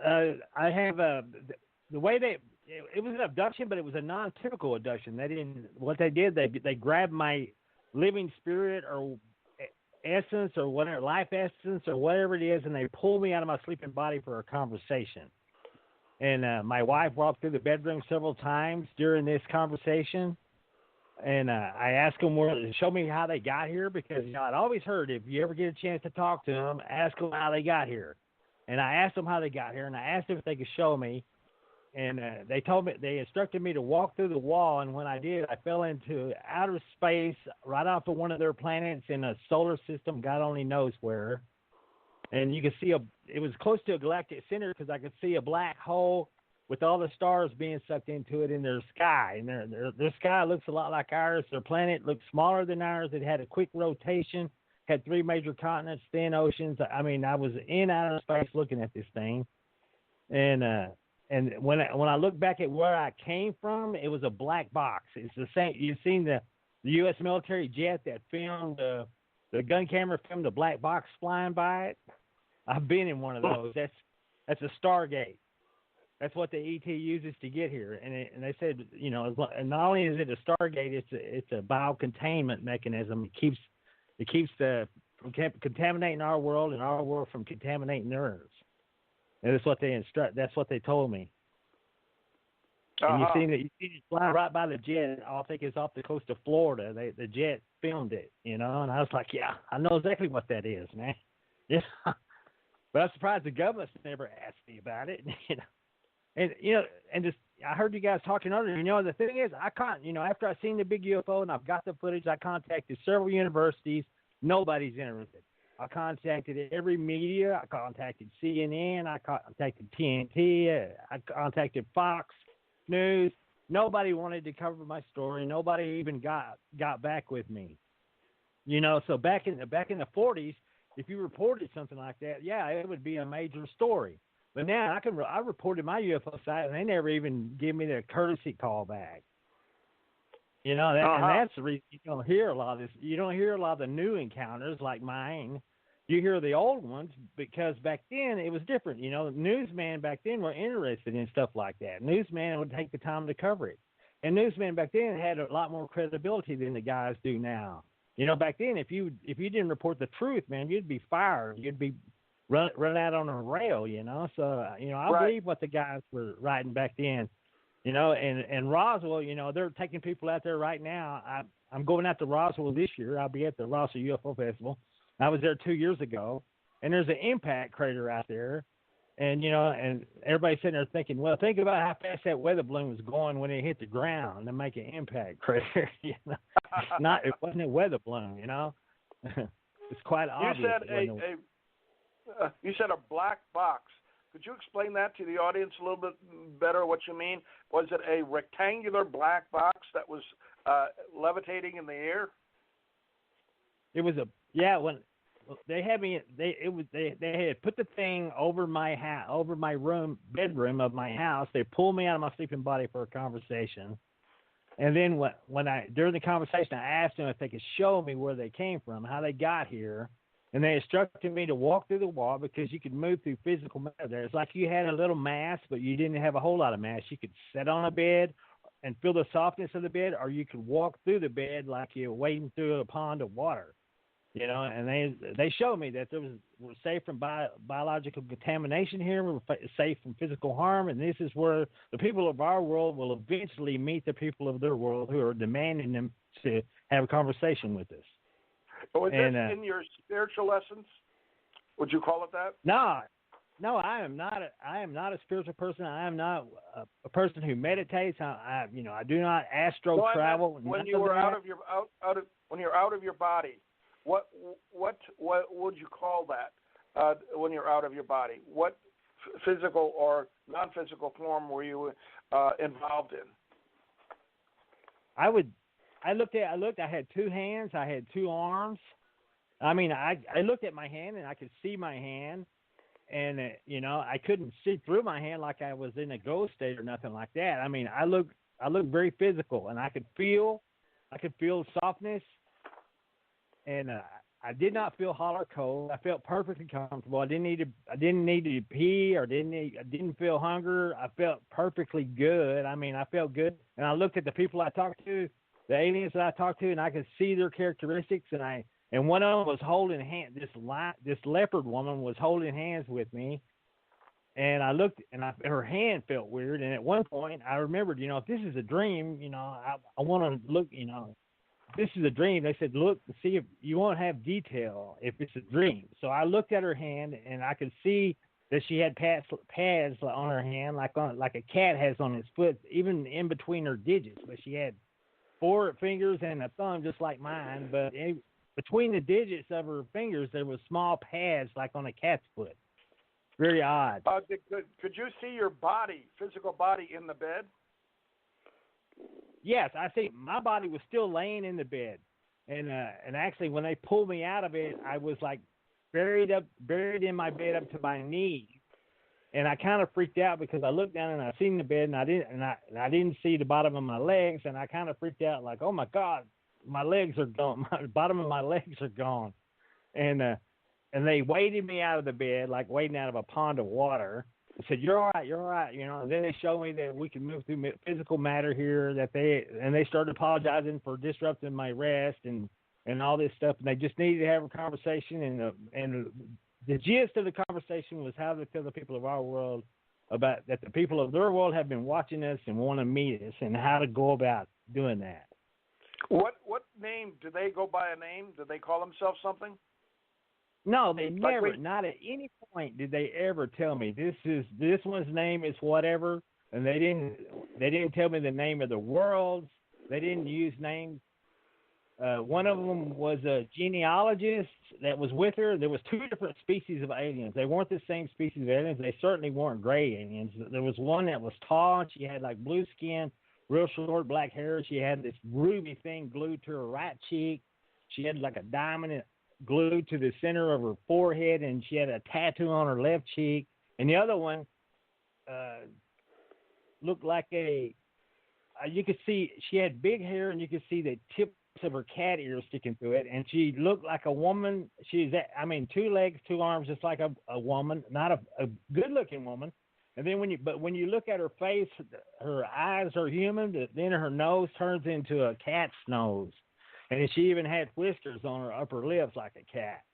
I have the way it was an abduction, but it was a non-typical abduction. What they did, they grabbed my living spirit or essence or whatever, life essence or whatever it is, and they pulled me out of my sleeping body for a conversation. And my wife walked through the bedroom several times during this conversation, and I asked them show me how they got here, because I'd always heard if you ever get a chance to talk to them, ask them how they got here. And I asked them how they got here, and I asked them if they could show me. And they instructed me to walk through the wall. And when I did, I fell into outer space right off of one of their planets in a solar system, God only knows where. And you could see it was close to a galactic center because I could see a black hole with all the stars being sucked into it in their sky. And their sky looks a lot like ours. Their planet looked smaller than ours. It had a quick rotation. Had 3 major continents, thin oceans. I mean, I was in outer space looking at this thing, and when I look back at where I came from, it was a black box. It's the same. You've seen the U.S. military jet that filmed the gun camera filmed the black box flying by it. I've been in one of those. That's a Stargate. That's what the ET uses to get here. And they said, and not only is it a Stargate, it's a biocontainment mechanism. It keeps from contaminating our world and our world from contaminating theirs. And that's what they told me. And you see it fly right by the jet. I think it's off the coast of Florida. The jet filmed it, and I was like, yeah, I know exactly what that is, man. Yeah. But I'm surprised the government's never asked me about it, And I heard you guys talking earlier. The thing is, after I seen the big UFO and I've got the footage, I contacted several universities. Nobody's interested. I contacted every media. I contacted CNN. I contacted TNT. I contacted Fox News. Nobody wanted to cover my story. Nobody even got back with me. So back in the 40s, if you reported something like that, yeah, it would be a major story. But now I reported my UFO site, and they never even give me the courtesy call back. And that's the reason you don't hear a lot of this. You don't hear a lot of the new encounters like mine. You hear the old ones because back then it was different. Newsmen back then were interested in stuff like that. Newsmen would take the time to cover it. And newsmen back then had a lot more credibility than the guys do now. Back then, if you didn't report the truth, man, you'd be fired. You'd be run out on a rail, So, I believe what the guys were writing back then, and Roswell, they're taking people out there right now. I'm going out to Roswell this year. I'll be at the Roswell UFO Festival. I was there 2 years ago, and there's an impact crater out there. And, and everybody's sitting there thinking, well, think about how fast that weather balloon was going when it hit the ground to make an impact crater. It wasn't a weather balloon, It's quite obvious. You said a black box. Could you explain that to the audience a little bit better, what you mean? Was it a rectangular black box that was levitating in the air? It was when they had me, they had put the thing over my bedroom of my house. They pulled me out of my sleeping body for a conversation. And then during the conversation, I asked them if they could show me where they came from, how they got here. And they instructed me to walk through the wall because you could move through physical matter there. It's like you had a little mass, but you didn't have a whole lot of mass. You could sit on a bed and feel the softness of the bed, or you could walk through the bed like you're wading through a pond of water. And they showed me that we're safe from biological contamination here. We're safe from physical harm, and this is where the people of our world will eventually meet the people of their world who are demanding them to have a conversation with us. So is this in your spiritual lessons? Would you call it that? No, I am not a spiritual person. I am not a person who meditates. I do not astro travel. When you were when you're out of your body, what would you call that? When you're out of your body, what physical or non-physical form were you involved in? I looked. I had two hands. I had two arms. I mean, I looked at my hand and I could see my hand, and I couldn't see through my hand like I was in a ghost state or nothing like that. I mean, I looked very physical, and I could feel softness, and I did not feel hot or cold. I felt perfectly comfortable. I didn't need to pee or I didn't feel hunger. I felt perfectly good. I mean, I felt good, and I looked at the people I talked to, the aliens that I talked to, and I could see their characteristics, and one of them was holding hands. This leopard woman was holding hands with me, and I looked, and her hand felt weird. And at one point, I remembered, if this is a dream, I want to look, if this is a dream. They said, look, see if you won't have detail if it's a dream. So I looked at her hand, and I could see that she had pads on her hand, like a cat has on its foot, even in between her digits. But she had 4 fingers and a thumb, just like mine, but between the digits of her fingers, there was small pads like on a cat's foot. Very odd. Could you see your physical body in the bed? Yes, I see. My body was still laying in the bed, and actually, when they pulled me out of it, I was like buried in my bed up to my knees, and I kind of freaked out because I looked down and I seen the bed, and I didn't see the bottom of my legs, and I kind of freaked out like, oh my God, my legs are gone. The bottom of my legs are gone, and they waded me out of the bed like wading out of a pond of water. They said, "You're all right." And then they showed me that we can move through physical matter here. They started apologizing for disrupting my rest and all this stuff. And they just needed to have a conversation. And the gist of the conversation was how to tell the people of our world about that the people of their world have been watching us and want to meet us, and how to go about doing that. What name? Do they go by a name? Do they call themselves something? No, they never. Not at any point did they ever tell me this one's name is whatever, and they didn't tell me the name of the worlds. They didn't use names. One of them was a genealogist that was with her. There was 2 different species of aliens. They weren't the same species of aliens. They certainly weren't gray aliens. There was one that was tall. She had like blue skin, real short black hair. She had this ruby thing glued to her right cheek. She had like a diamond glued to the center of her forehead, and she had a tattoo on her left cheek. And the other one looked like you could see she had big hair, and you could see the tips of her cat ears sticking through it. And she looked like a woman. 2 legs, 2 arms, just like a woman, not a good-looking woman. And then when you look at her face, her eyes are human, but then her nose turns into a cat's nose. And she even had whiskers on her upper lips like a cat.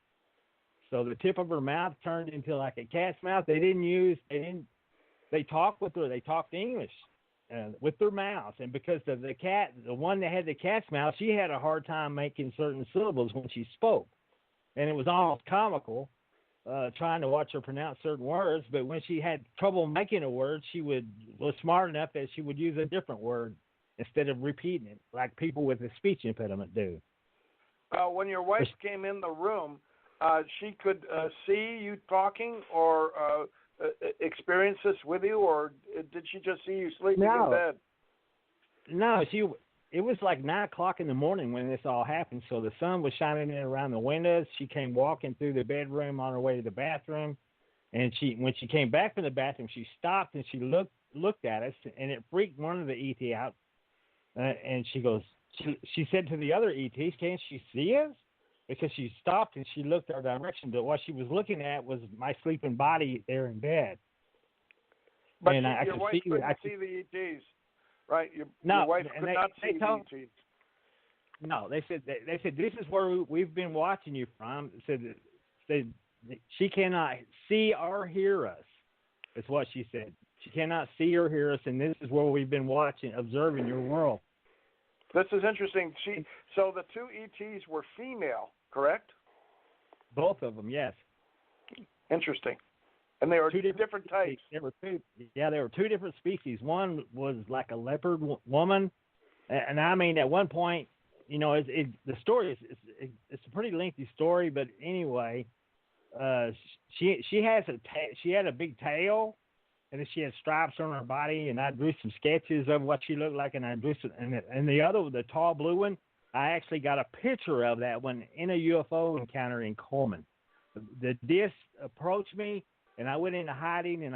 So the tip of her mouth turned into like a cat's mouth. They talked with her. They talked English with their mouths. And because of the one that had the cat's mouth, she had a hard time making certain syllables when she spoke. And it was almost comical trying to watch her pronounce certain words. But when she had trouble making a word, was smart enough that she would use a different word instead of repeating it, like people with a speech impediment do. When your wife came in the room, she could see you talking or experience this with you, or did she just see you sleeping in bed? No, it was like 9 o'clock in the morning when this all happened, so the sun was shining in around the windows. She came walking through the bedroom on her way to the bathroom, and when she came back from the bathroom, she stopped and she looked at us, and it freaked one of the ET out. And she said to the other ETs, "Can't she see us?" Because she stopped and she looked our direction. But what she was looking at was my sleeping body there in bed. But and your wife couldn't see the ETs, right? Your wife could not see the ETs. No, they said this is where we've been watching you from. Said she cannot see or hear us. Is what she said. She cannot see or hear us, and this is where we've been observing your world. This is interesting. So the 2 ETs were female, correct? Both of them, yes. Interesting. And they were 2 different types. There were 2 different species. One was like a leopard woman, and I mean, at one point, the story it's a pretty lengthy story, but anyway, she had a big tail, and then she had stripes on her body, and I drew some sketches of what she looked like, and I drew some, and the tall blue one, I actually got a picture of that one in a UFO encounter in Coleman. The disc approached me, and I went into hiding, and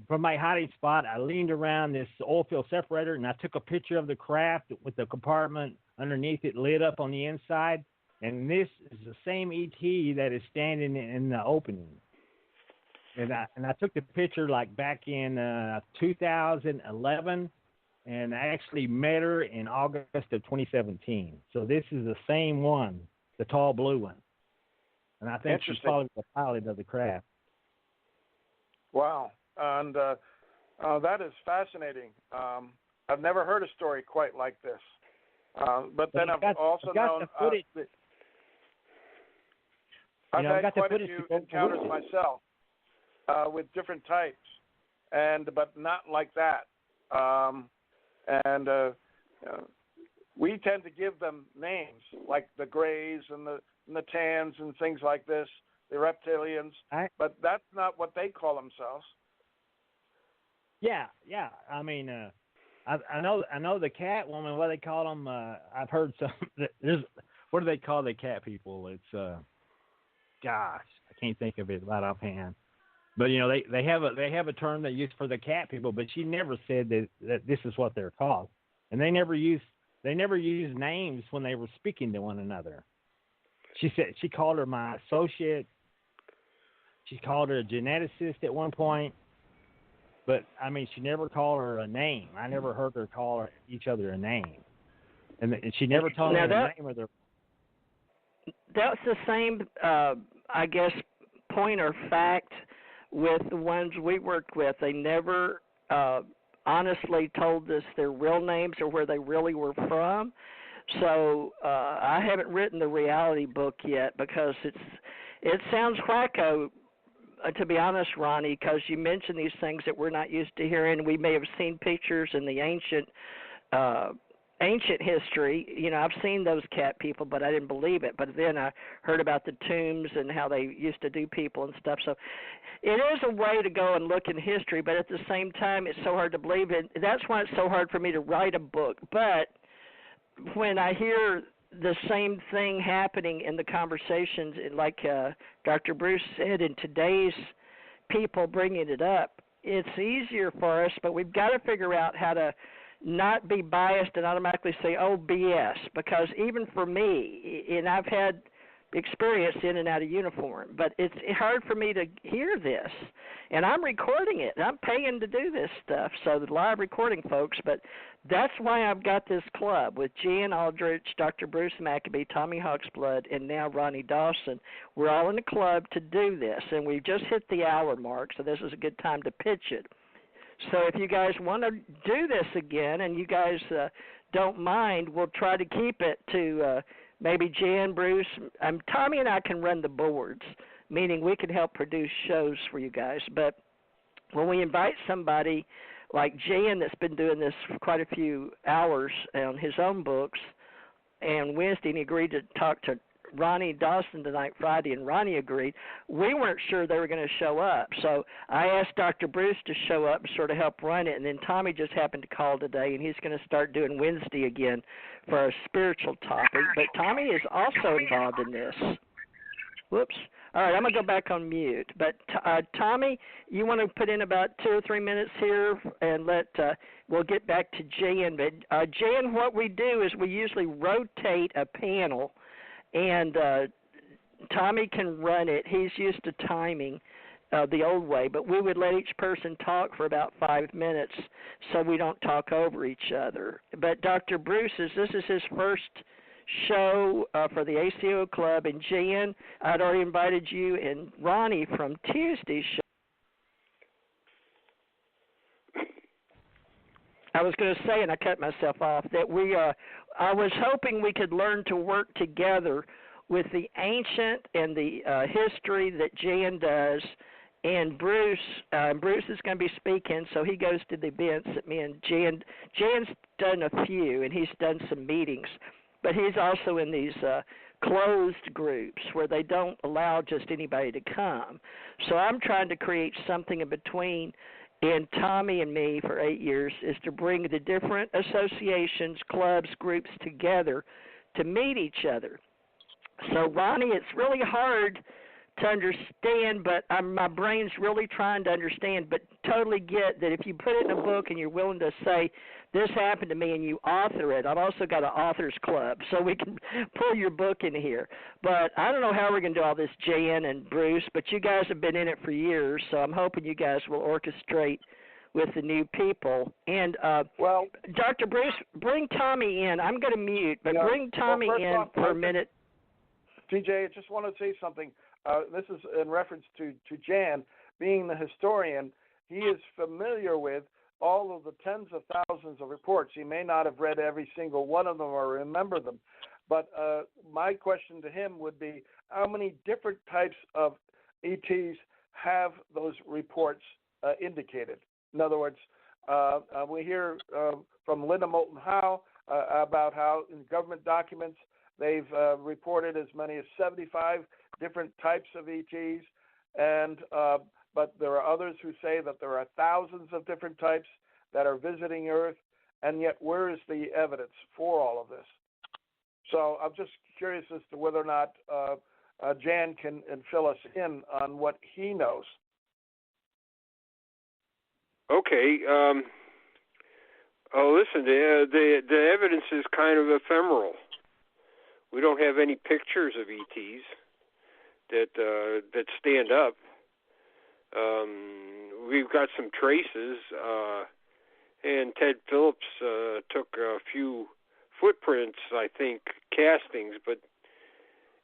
from my hiding spot, I leaned around this oil field separator, and I took a picture of the craft with the compartment underneath it lit up on the inside, and this is the same ET that is standing in the opening. And I took the picture like back in 2011, and I actually met her in August of 2017. So this is the same one, the tall blue one. And I think she's probably the pilot of the craft. Wow. And that is fascinating. I've never heard a story quite like this. But then I've also known I've had quite a few encounters myself with different types, but not like that. We tend to give them names like the Greys and the Tans and things like this, the reptilians, but that's not what they call themselves. Yeah. I mean, I know the cat woman. What do they call them? I've heard some. What do they call the cat people? It's gosh, I can't think of it right offhand. But they have a term they use for the cat people. But she never said that this is what they're called, and they never use names when they were speaking to one another. She said she called her my associate. She called her a geneticist at one point. But, I mean, she never called her a name. I never heard her call each other a name. And she never told me the name of their... That's the same, I guess, point or fact with the ones we worked with. They never honestly told us their real names or where they really were from. So I haven't written the reality book yet because it sounds wacko, to be honest, Ronnie, because you mentioned these things that we're not used to hearing. We may have seen pictures in the ancient history. I've seen those cat people, but I didn't believe it. But then I heard about the tombs and how they used to do people and stuff. So it is a way to go and look in history, but at the same time, it's so hard to believe it. That's why it's so hard for me to write a book. But when I hear the same thing happening in the conversations, like Dr. Bruce said, in today's people bringing it up, it's easier for us, but we've got to figure out how to not be biased and automatically say, oh, BS, because even for me, and I've had experience in and out of uniform, but it's hard for me to hear this, and I'm recording it. I'm paying to do this stuff, so the live recording, folks, but that's why I've got this club with Jan Aldrich, Dr. Bruce Maccabee, Tommy Hawksblood, and now Ronnie Dawson. We're all in a club to do this, and we've just hit the hour mark, so this is a good time to pitch it. So if you guys want to do this again and you guys don't mind, we'll try to keep it to maybe Jan, Bruce, Tommy and I can run the boards, meaning we can help produce shows for you guys. But when we invite somebody like Jan that's been doing this for quite a few hours on his own books, and Wednesday and he agreed to talk to Ronnie Dawson tonight, Friday, and Ronnie agreed. We weren't sure they were going to show up, so I asked Dr. Bruce to show up and sort of help run it, and then Tommy just happened to call today, and he's going to start doing Wednesday again for a spiritual topic. But Tommy is also involved in this. Whoops. All right, I'm going to go back on mute. But, Tommy, you want to put in about 2 or 3 minutes here and we'll get back to Jan. But, Jan, what we do is we usually rotate a panel, and Tommy can run it. He's used to timing the old way, but we would let each person talk for about 5 minutes so we don't talk over each other. But Dr. Bruce, this is his first show for the ACO Club, and Jan, I'd already invited you and Ronnie from Tuesday's show. I was going to say, and I cut myself off, that I was hoping we could learn to work together with the ancient and the history that Jan does, and Bruce is going to be speaking, so he goes to the events that me and Jan's done a few, and he's done some meetings, but he's also in these closed groups where they don't allow just anybody to come. So I'm trying to create something in between. And Tommy and me for 8 years is to bring the different associations, clubs, groups together to meet each other. So, Ronnie, it's really hard to understand, but my brain's really trying to understand, but totally get that if you put it in a book and you're willing to say, this happened to me, and you author it. I've also got an author's club, so we can pull your book in here. But I don't know how we're going to do all this, Jan and Bruce, but you guys have been in it for years, so I'm hoping you guys will orchestrate with the new people. And, well, Dr. Bruce, bring Tommy in. I'm going to mute, but bring Tommy in for a minute. TJ, I just want to say something. This is in reference to Jan. Being the historian, he is familiar with all of the tens of thousands of reports. He may not have read every single one of them or remember them, but my question to him would be, how many different types of ETs have those reports indicated? In other words, we hear from Linda Moulton Howe about how in government documents they've reported as many as 75 different types of ETs, and but there are others who say that there are thousands of different types that are visiting Earth, and yet where is the evidence for all of this? So I'm just curious as to whether or not Jan can fill us in on what he knows. Okay. Listen, the evidence is kind of ephemeral. We don't have any pictures of ETs that stand up. We've got some traces, and Ted Phillips took a few footprints, I think, castings, but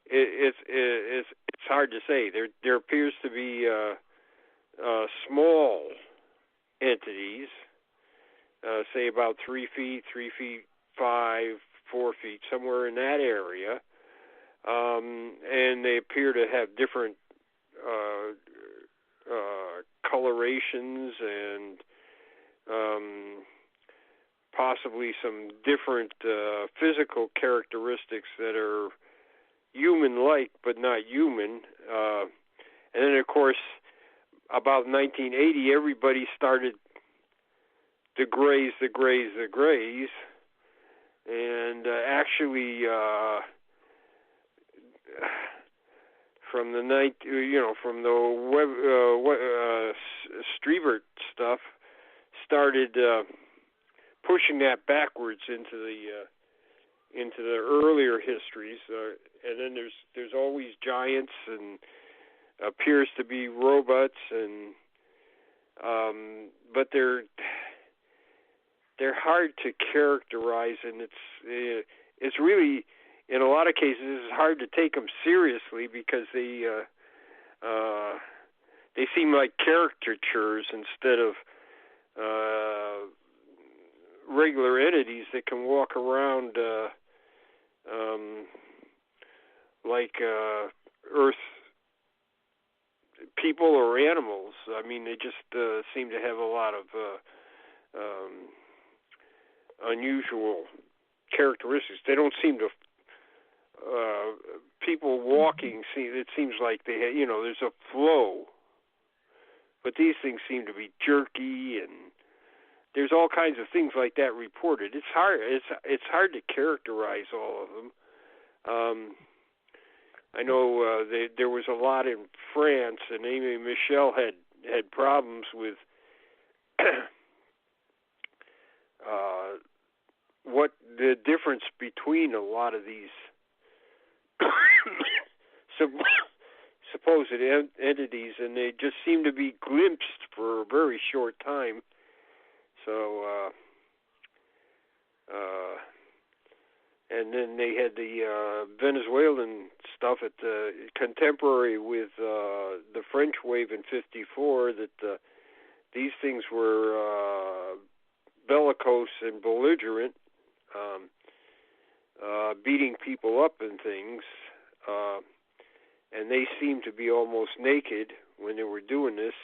it's hard to say. There appears to be small entities, say about 3 feet, 3 feet 5, 4 feet, somewhere in that area, and they appear to have different colorations and possibly some different physical characteristics that are human-like but not human. And then, of course, about 1980, everybody started to graze, and actually from the Strevert stuff started pushing that backwards into the earlier histories, and then there's always giants and appears to be robots, and but they're hard to characterize, and it's really, in a lot of cases, it's hard to take them seriously because they seem like caricatures instead of regular entities that can walk around like Earth people or animals. I mean, they just seem to have a lot of unusual characteristics. They don't seem to. People walking, it seems like there's a flow, but these things seem to be jerky, and there's all kinds of things like that reported. It's hard. It's hard to characterize all of them. I know there was a lot in France, and Amy Michel had problems with what the difference between a lot of these supposed entities, and they just seem to be glimpsed for a very short time. So, and then they had the Venezuelan stuff at the contemporary with the French wave in '54. That these things were bellicose and belligerent, beating people up and things, and they seemed to be almost naked when they were doing this.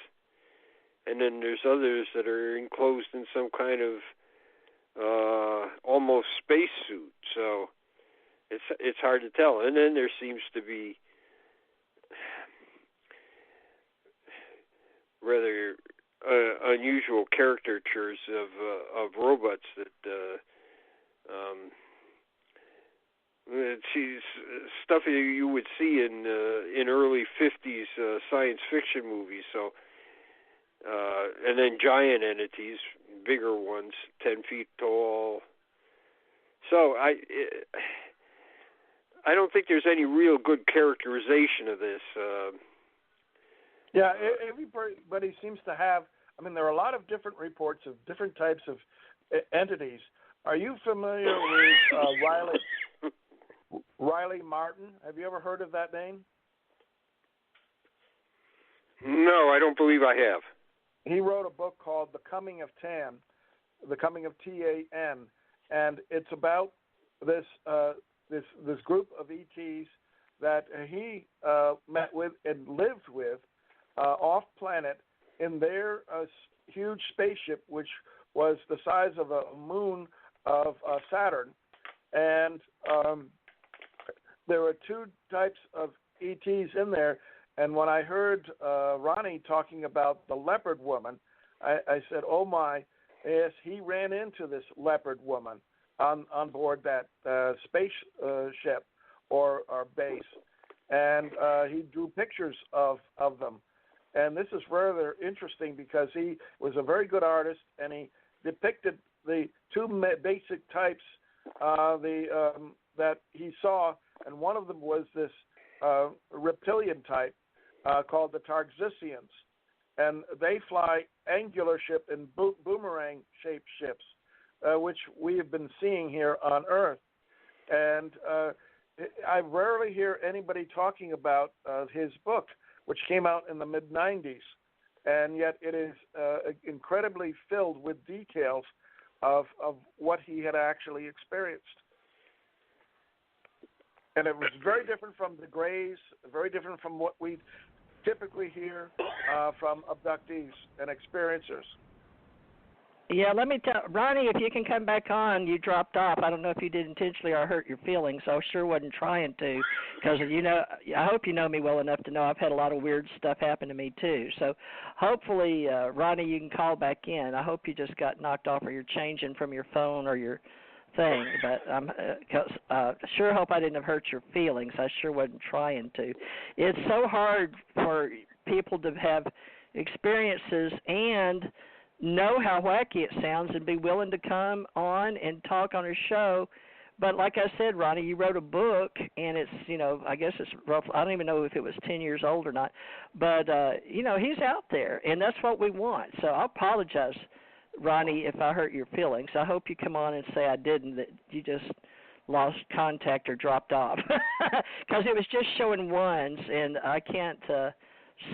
And then there's others that are enclosed in some kind of almost spacesuit. So it's hard to tell. And then there seems to be rather unusual caricatures of robots that it's stuff you would see in early 50s science fiction movies. So and then giant entities, bigger ones, 10 feet tall. So I don't think there's any real good characterization of this. Yeah, everybody seems to have. I mean, there are a lot of different reports of different types of entities. Are you familiar with Riley Martin? Have you ever heard of that name? No, I don't believe I have. He wrote a book called The Coming of Tan, The Coming of Tan, and it's about this group of ETs that he met with and lived with off planet in their huge spaceship, which was the size of a moon of Saturn. And there were two types of ETs in there. And when I heard Ronnie talking about the leopard woman, I said, oh my, yes, he ran into this leopard woman on board that spaceship or base. And he drew pictures of them. And this is rather interesting because he was a very good artist, and he depicted the two basic types that he saw, and one of them was this reptilian type called the Tarxicians, and they fly angular-ship and boomerang-shaped ships, which we have been seeing here on Earth. And I rarely hear anybody talking about his book, which came out in the mid-'90s, and yet it is incredibly filled with details of what he had actually experienced. And it was very different from the Greys, very different from what we typically hear from abductees and experiencers. Yeah, let me tell Ronnie, if you can come back on, you dropped off. I don't know if you did intentionally or hurt your feelings. I sure wasn't trying to, because I hope you know me well enough to know I've had a lot of weird stuff happen to me too. So hopefully, Ronnie, you can call back in. I hope you just got knocked off or you're changing from your phone or your thing. But sure hope I didn't have hurt your feelings. I sure wasn't trying to. It's so hard for people to have experiences and know how wacky it sounds and be willing to come on and talk on a show. But like I said, Ronnie, you wrote a book, and it's, I guess it's rough. I don't even know if it was 10 years old or not. But, he's out there, and that's what we want. So I apologize, Ronnie, if I hurt your feelings. I hope you come on and say I didn't, that you just lost contact or dropped off. Because it was just showing ones, and I can't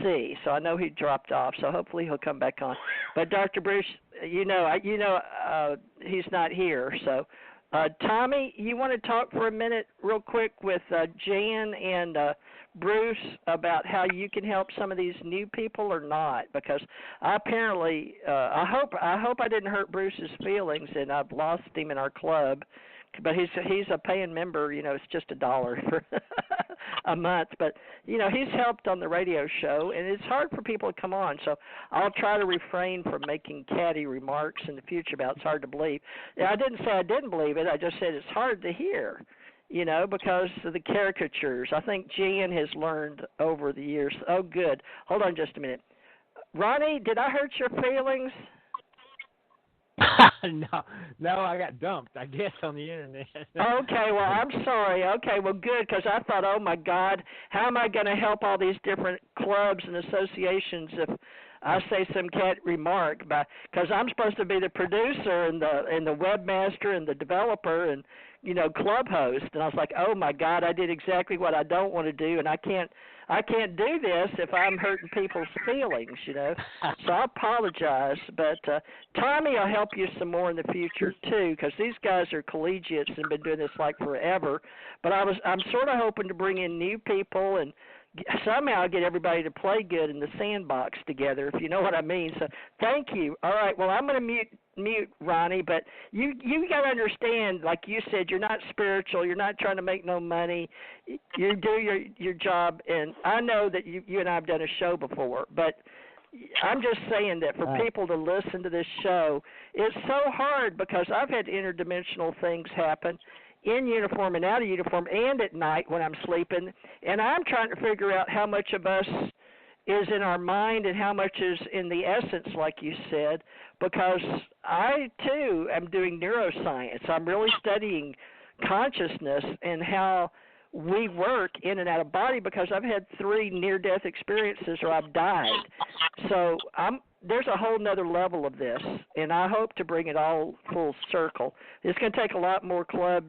see, so I know he dropped off, so hopefully he'll come back on. But Dr. Bruce, he's not here, so Tommy, you want to talk for a minute real quick with Jan and Bruce about how you can help some of these new people or not? Because I hope I didn't hurt Bruce's feelings and I've lost him in our club. But he's a paying member, it's just $1 for a month. But, he's helped on the radio show, and it's hard for people to come on. So I'll try to refrain from making catty remarks in the future about it's hard to believe. I didn't say I didn't believe it. I just said it's hard to hear, because of the caricatures. I think Jan has learned over the years. Oh, good. Hold on just a minute. Ronnie, did I hurt your feelings? No, I got dumped, I guess, on the internet. Okay, well, I'm sorry. Okay, well, good, because I thought, oh, my God, how am I going to help all these different clubs and associations if I say some cat remark? Because I'm supposed to be the producer and the webmaster and the developer and, club host. And I was like, oh, my God, I did exactly what I don't want to do, and I can't do this if I'm hurting people's feelings, So I apologize. But Tommy will help you some more in the future, too, because these guys are collegiates and been doing this like forever. But I'm sort of hoping to bring in new people and somehow get everybody to play good in the sandbox together, if you know what I mean. So thank you. All right, well, I'm going to mute Ronnie, but you got to understand, like you said, you're not spiritual. You're not trying to make no money. You do your job, and I know that you and I have done a show before, but I'm just saying that for people to listen to this show, it's so hard because I've had interdimensional things happen in uniform and out of uniform and at night when I'm sleeping, and I'm trying to figure out how much of us is in our mind and how much is in the essence, like you said, because I, too, am doing neuroscience. I'm really studying consciousness and how we work in and out of body because I've had 3 near-death experiences or I've died. So there's a whole nother level of this, and I hope to bring it all full circle. It's going to take a lot more club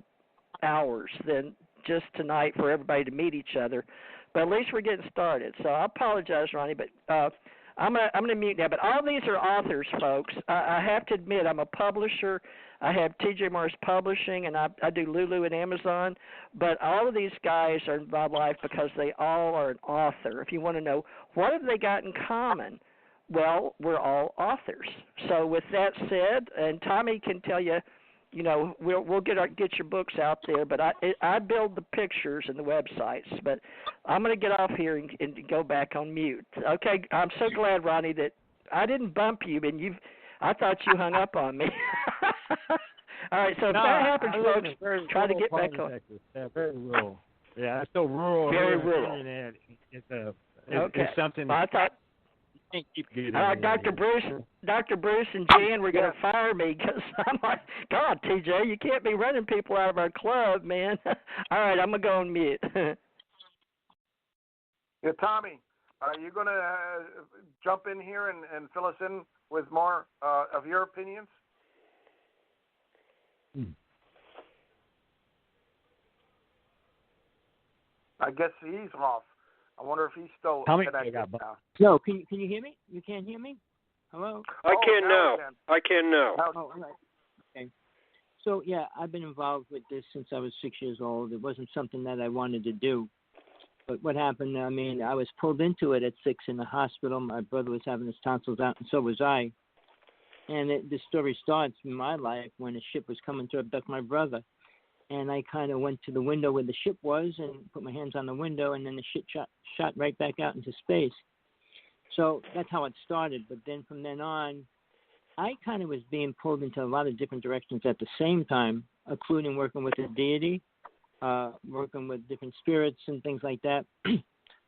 hours than just tonight for everybody to meet each other, but at least we're getting started. So I apologize, Ronnie, but I'm gonna mute now. But all these are authors, folks. I have to admit, I'm a publisher. I have TJ Morris Publishing, and I do Lulu and Amazon. But all of these guys are in my life because they all are an author. If you want to know what have they got in common, well, we're all authors. So with that said, and Tommy can tell you, we'll get your books out there, but I build the pictures and the websites. But I'm going to get off here and go back on mute. Okay, I'm so glad, Ronnie, that I didn't bump you, and I thought you hung up on me. All right, so if that happens, folks, try to get back on. Yeah, very rural. Yeah, it's so rural. Very rural. Internet, Okay. It's something. Well, I thought. Can't keep good. Dr. Bruce and Jan were going to fire me because I'm like, God, TJ, you can't be running people out of our club, man. All right, I'm going to go on mute. Yeah, Tommy, are you going to jump in here and fill us in with more of your opinions? I guess he's off. I wonder if he's still connected now. No, can you hear me? You can't hear me? Hello? I can now. I can now. Oh, all right. Okay. So, yeah, I've been involved with this since I was 6 years old. It wasn't something that I wanted to do. But what happened, I was pulled into it at 6 in the hospital. My brother was having his tonsils out, and so was I. And the story starts in my life when a ship was coming to abduct my brother. And I kind of went to the window where the ship was and put my hands on the window, and then the ship shot right back out into space. So that's how it started. But then from then on, I kind of was being pulled into a lot of different directions at the same time, including working with the deity, working with different spirits and things like that.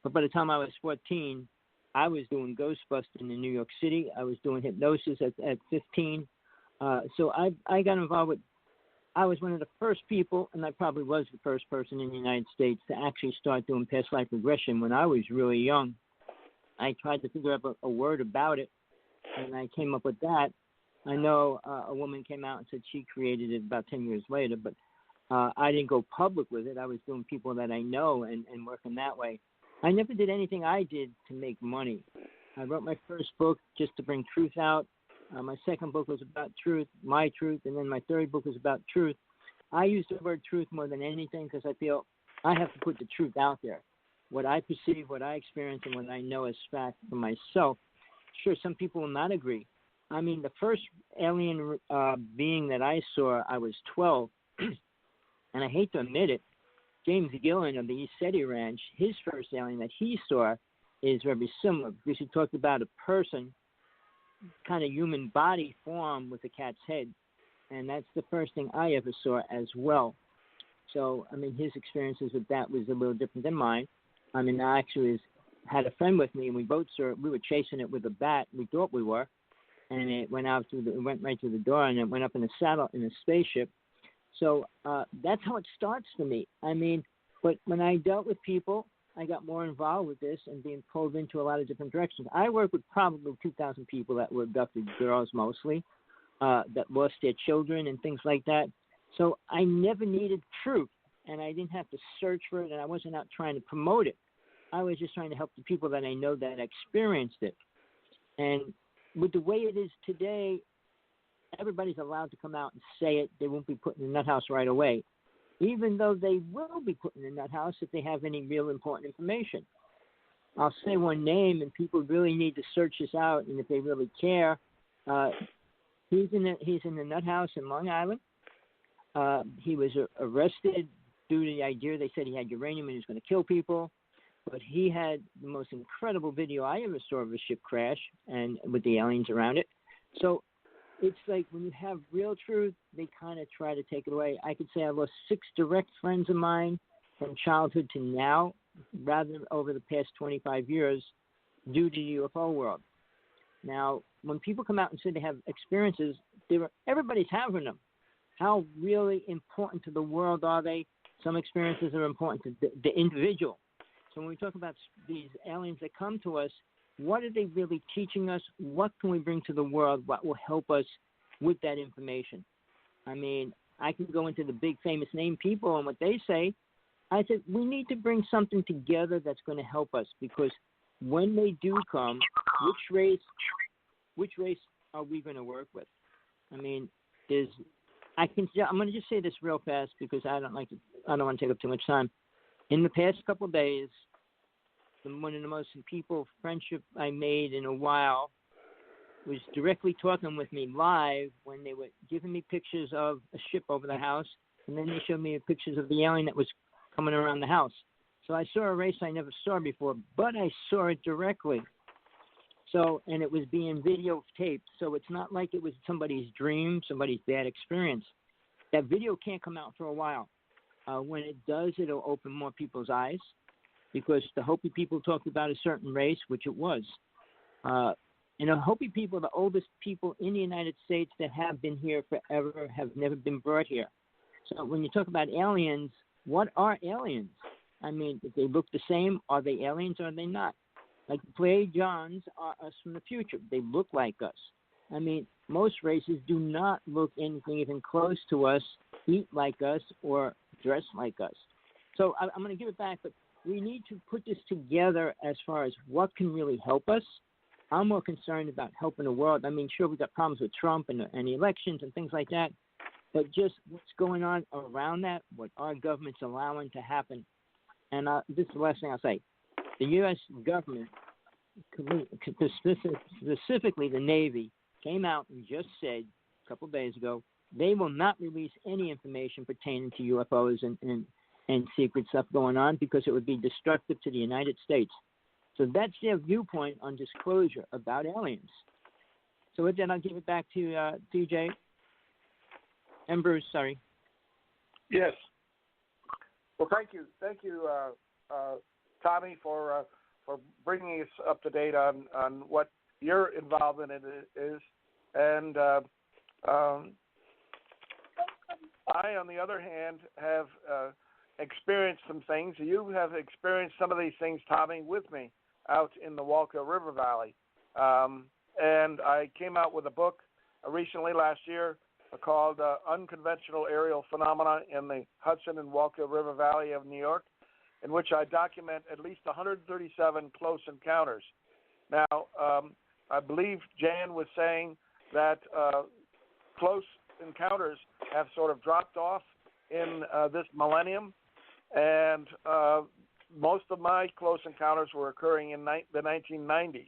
But by the time I was 14, I was doing Ghostbusting in New York City. I was doing hypnosis at 15. So I got involved with. I was one of the first people, and I probably was the first person in the United States to actually start doing past life regression when I was really young. I tried to figure out a word about it, and I came up with that. I know a woman came out and said she created it about 10 years later, but I didn't go public with it. I was doing people that I know and working that way. I never did anything I did to make money. I wrote my first book just to bring truth out. My second book was about truth, my truth, and then my third book was about truth. I use the word truth more than anything because I feel I have to put the truth out there. What I perceive, what I experience, and what I know as fact for myself. Sure, some people will not agree. The first alien being that I saw, I was 12, and I hate to admit it, James Gillen of the East City Ranch, his first alien that he saw is very similar because he talked about a person, kind of human body form with a cat's head, and that's the first thing I ever saw as well. So, his experiences with that was a little different than mine. I actually had a friend with me, and we both saw it. We were chasing it with a bat. We thought we were, and it went right through the door, and it went up in a saddle in a spaceship. So that's how it starts for me. But when I dealt with people, I got more involved with this and being pulled into a lot of different directions. I work with probably 2,000 people that were abducted, girls mostly, that lost their children and things like that. So I never needed truth, and I didn't have to search for it, and I wasn't out trying to promote it. I was just trying to help the people that I know that experienced it. And with the way it is today, everybody's allowed to come out and say it. They won't be put in the nut house right away, even though they will be put in the nut house if they have any real important information. I'll say one name, and people really need to search this out, and if they really care, he's in the nut house in Long Island. He was arrested due to the idea they said he had uranium and he was going to kill people. But he had the most incredible video I ever saw of a ship crash and with the aliens around it. So it's like when you have real truth, they kind of try to take it away. I could say I lost 6 direct friends of mine from childhood to now, rather over the past 25 years, due to the UFO world. Now, when people come out and say they have experiences, everybody's having them. How really important to the world are they? Some experiences are important to the individual. So when we talk about these aliens that come to us, what are they really teaching us? What can we bring to the world? What will help us with that information? I mean, I can go into the big famous name people and what they say. I said, we need to bring something together that's going to help us, because when they do come, which race are we going to work with? I mean, I'm going to just say this real fast because I don't want to take up too much time. In the past couple of days, one of the most people friendship I made in a while was directly talking with me live when they were giving me pictures of a ship over the house, and then they showed me pictures of the alien that was coming around the house. So I saw a race I never saw before, but I saw it directly. So, and it was being videotaped, so it's not like it was somebody's dream, somebody's bad experience. That video can't come out for a while. When it does, it'll open more people's eyes, because the Hopi people talked about a certain race, which it was. And the Hopi people are the oldest people in the United States that have been here forever, have never been brought here. So when you talk about aliens, what are aliens? I mean, if they look the same, are they aliens or are they not? Like the Pleiadians are us from the future. They look like us. I mean, most races do not look anything even close to us, eat like us, or dress like us. So I'm going to give it back, but we need to put this together as far as what can really help us. I'm more concerned about helping the world. I mean, sure, we've got problems with Trump and the elections and things like that, but just what's going on around that, what our government's allowing to happen. And this is the last thing I'll say. The U.S. government, specifically the Navy, came out and just said a couple of days ago they will not release any information pertaining to UFOs and secret stuff going on, because it would be destructive to the United States. So that's their viewpoint on disclosure about aliens. So with that, I'll give it back to DJ and Bruce. Sorry. Yes. Well, thank you, Tommy, for bringing us up to date on what your involvement in it is, and I, on the other hand, have experienced some things. You have experienced some of these things, Tommy, with me out in the Walker River Valley. And I came out with a book recently last year called Unconventional Aerial Phenomena in the Hudson and Walker River Valley of New York, in which I document at least 137 close encounters. Now, I believe Jan was saying that close encounters have sort of dropped off in this millennium, and most of my close encounters were occurring in the 1990s.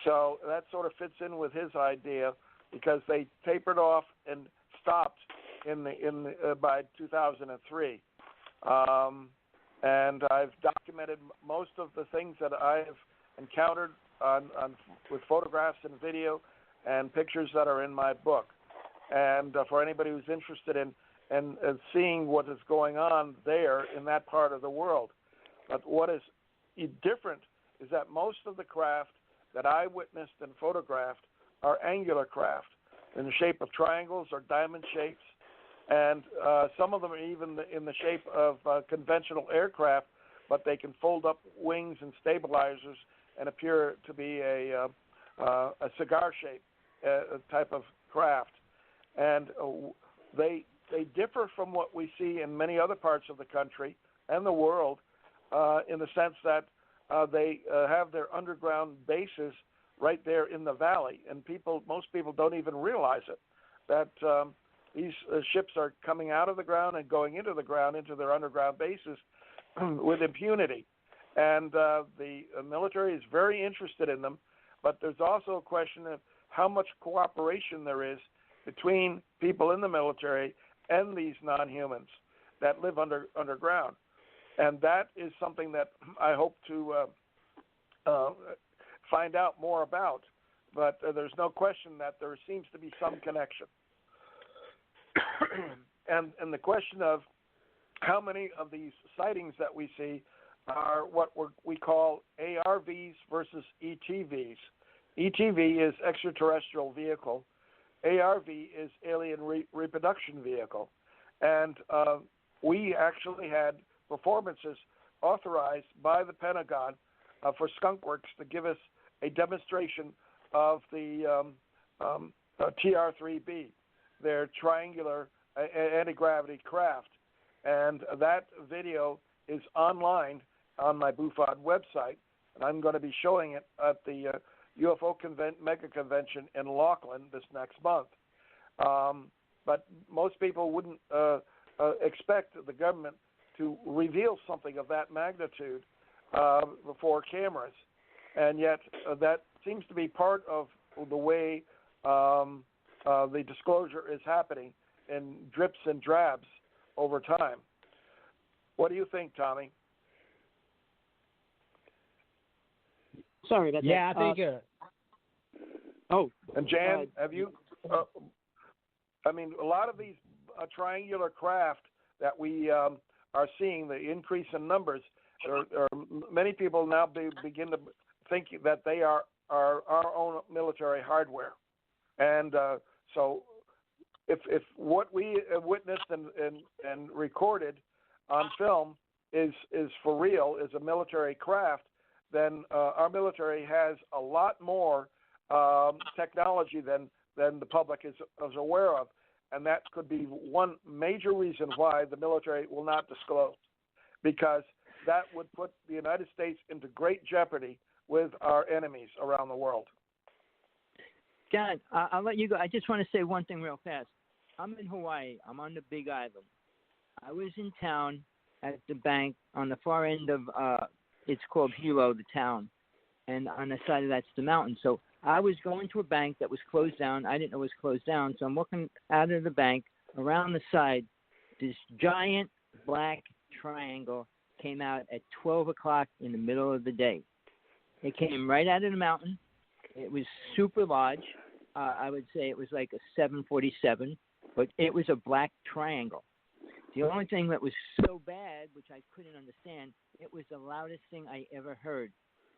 So that sort of fits in with his idea, because they tapered off and stopped by 2003. And I've documented most of the things that I have encountered with photographs and video and pictures that are in my book. And for anybody who's interested in seeing what is going on there in that part of the world. But what is different is that most of the craft that I witnessed and photographed are angular craft in the shape of triangles or diamond shapes, and some of them are even in the shape of conventional aircraft, but they can fold up wings and stabilizers and appear to be a cigar shape type of craft. And they differ from what we see in many other parts of the country and the world in the sense that they have their underground bases right there in the valley, and most people don't even realize it, that these ships are coming out of the ground and going into the ground, into their underground bases with impunity. And the military is very interested in them, but there's also a question of how much cooperation there is between people in the military and these non-humans that live underground. And that is something that I hope to find out more about. But there's no question that there seems to be some connection. and the question of how many of these sightings that we see are what we call ARVs versus ETVs. ETV is extraterrestrial vehicle. ARV is alien reproduction vehicle. And we actually had performances authorized by the Pentagon for Skunk Works to give us a demonstration of the TR-3B, their triangular anti-gravity craft. And that video is online on my BUFOD website, and I'm going to be showing it at the UFO Mega Convention in Laughlin this next month. But most people wouldn't expect the government to reveal something of that magnitude before cameras, and yet that seems to be part of the way the disclosure is happening in drips and drabs over time. What do you think, Tommy? Sorry about that. Yeah, I think. And Jan, have you? I mean, a lot of these triangular craft that we are seeing, the increase in numbers, or many people now begin to think that they are our own military hardware, and so if what we witnessed and recorded on film is for real, is a military craft, then our military has a lot more technology than the public is aware of. And that could be one major reason why the military will not disclose, because that would put the United States into great jeopardy with our enemies around the world. John, I'll let you go. I just want to say one thing real fast. I'm in Hawaii. I'm on the Big Island. I was in town at the bank on the far end of, it's called Hilo, the town. And on the side of that's the mountain. So I was going to a bank that was closed down. I didn't know it was closed down. So I'm walking out of the bank. Around the side, this giant black triangle came out at 12 o'clock in the middle of the day. It came right out of the mountain. It was super large. I would say it was like a 747, but it was a black triangle. The only thing that was so bad, which I couldn't understand, it was the loudest thing I ever heard.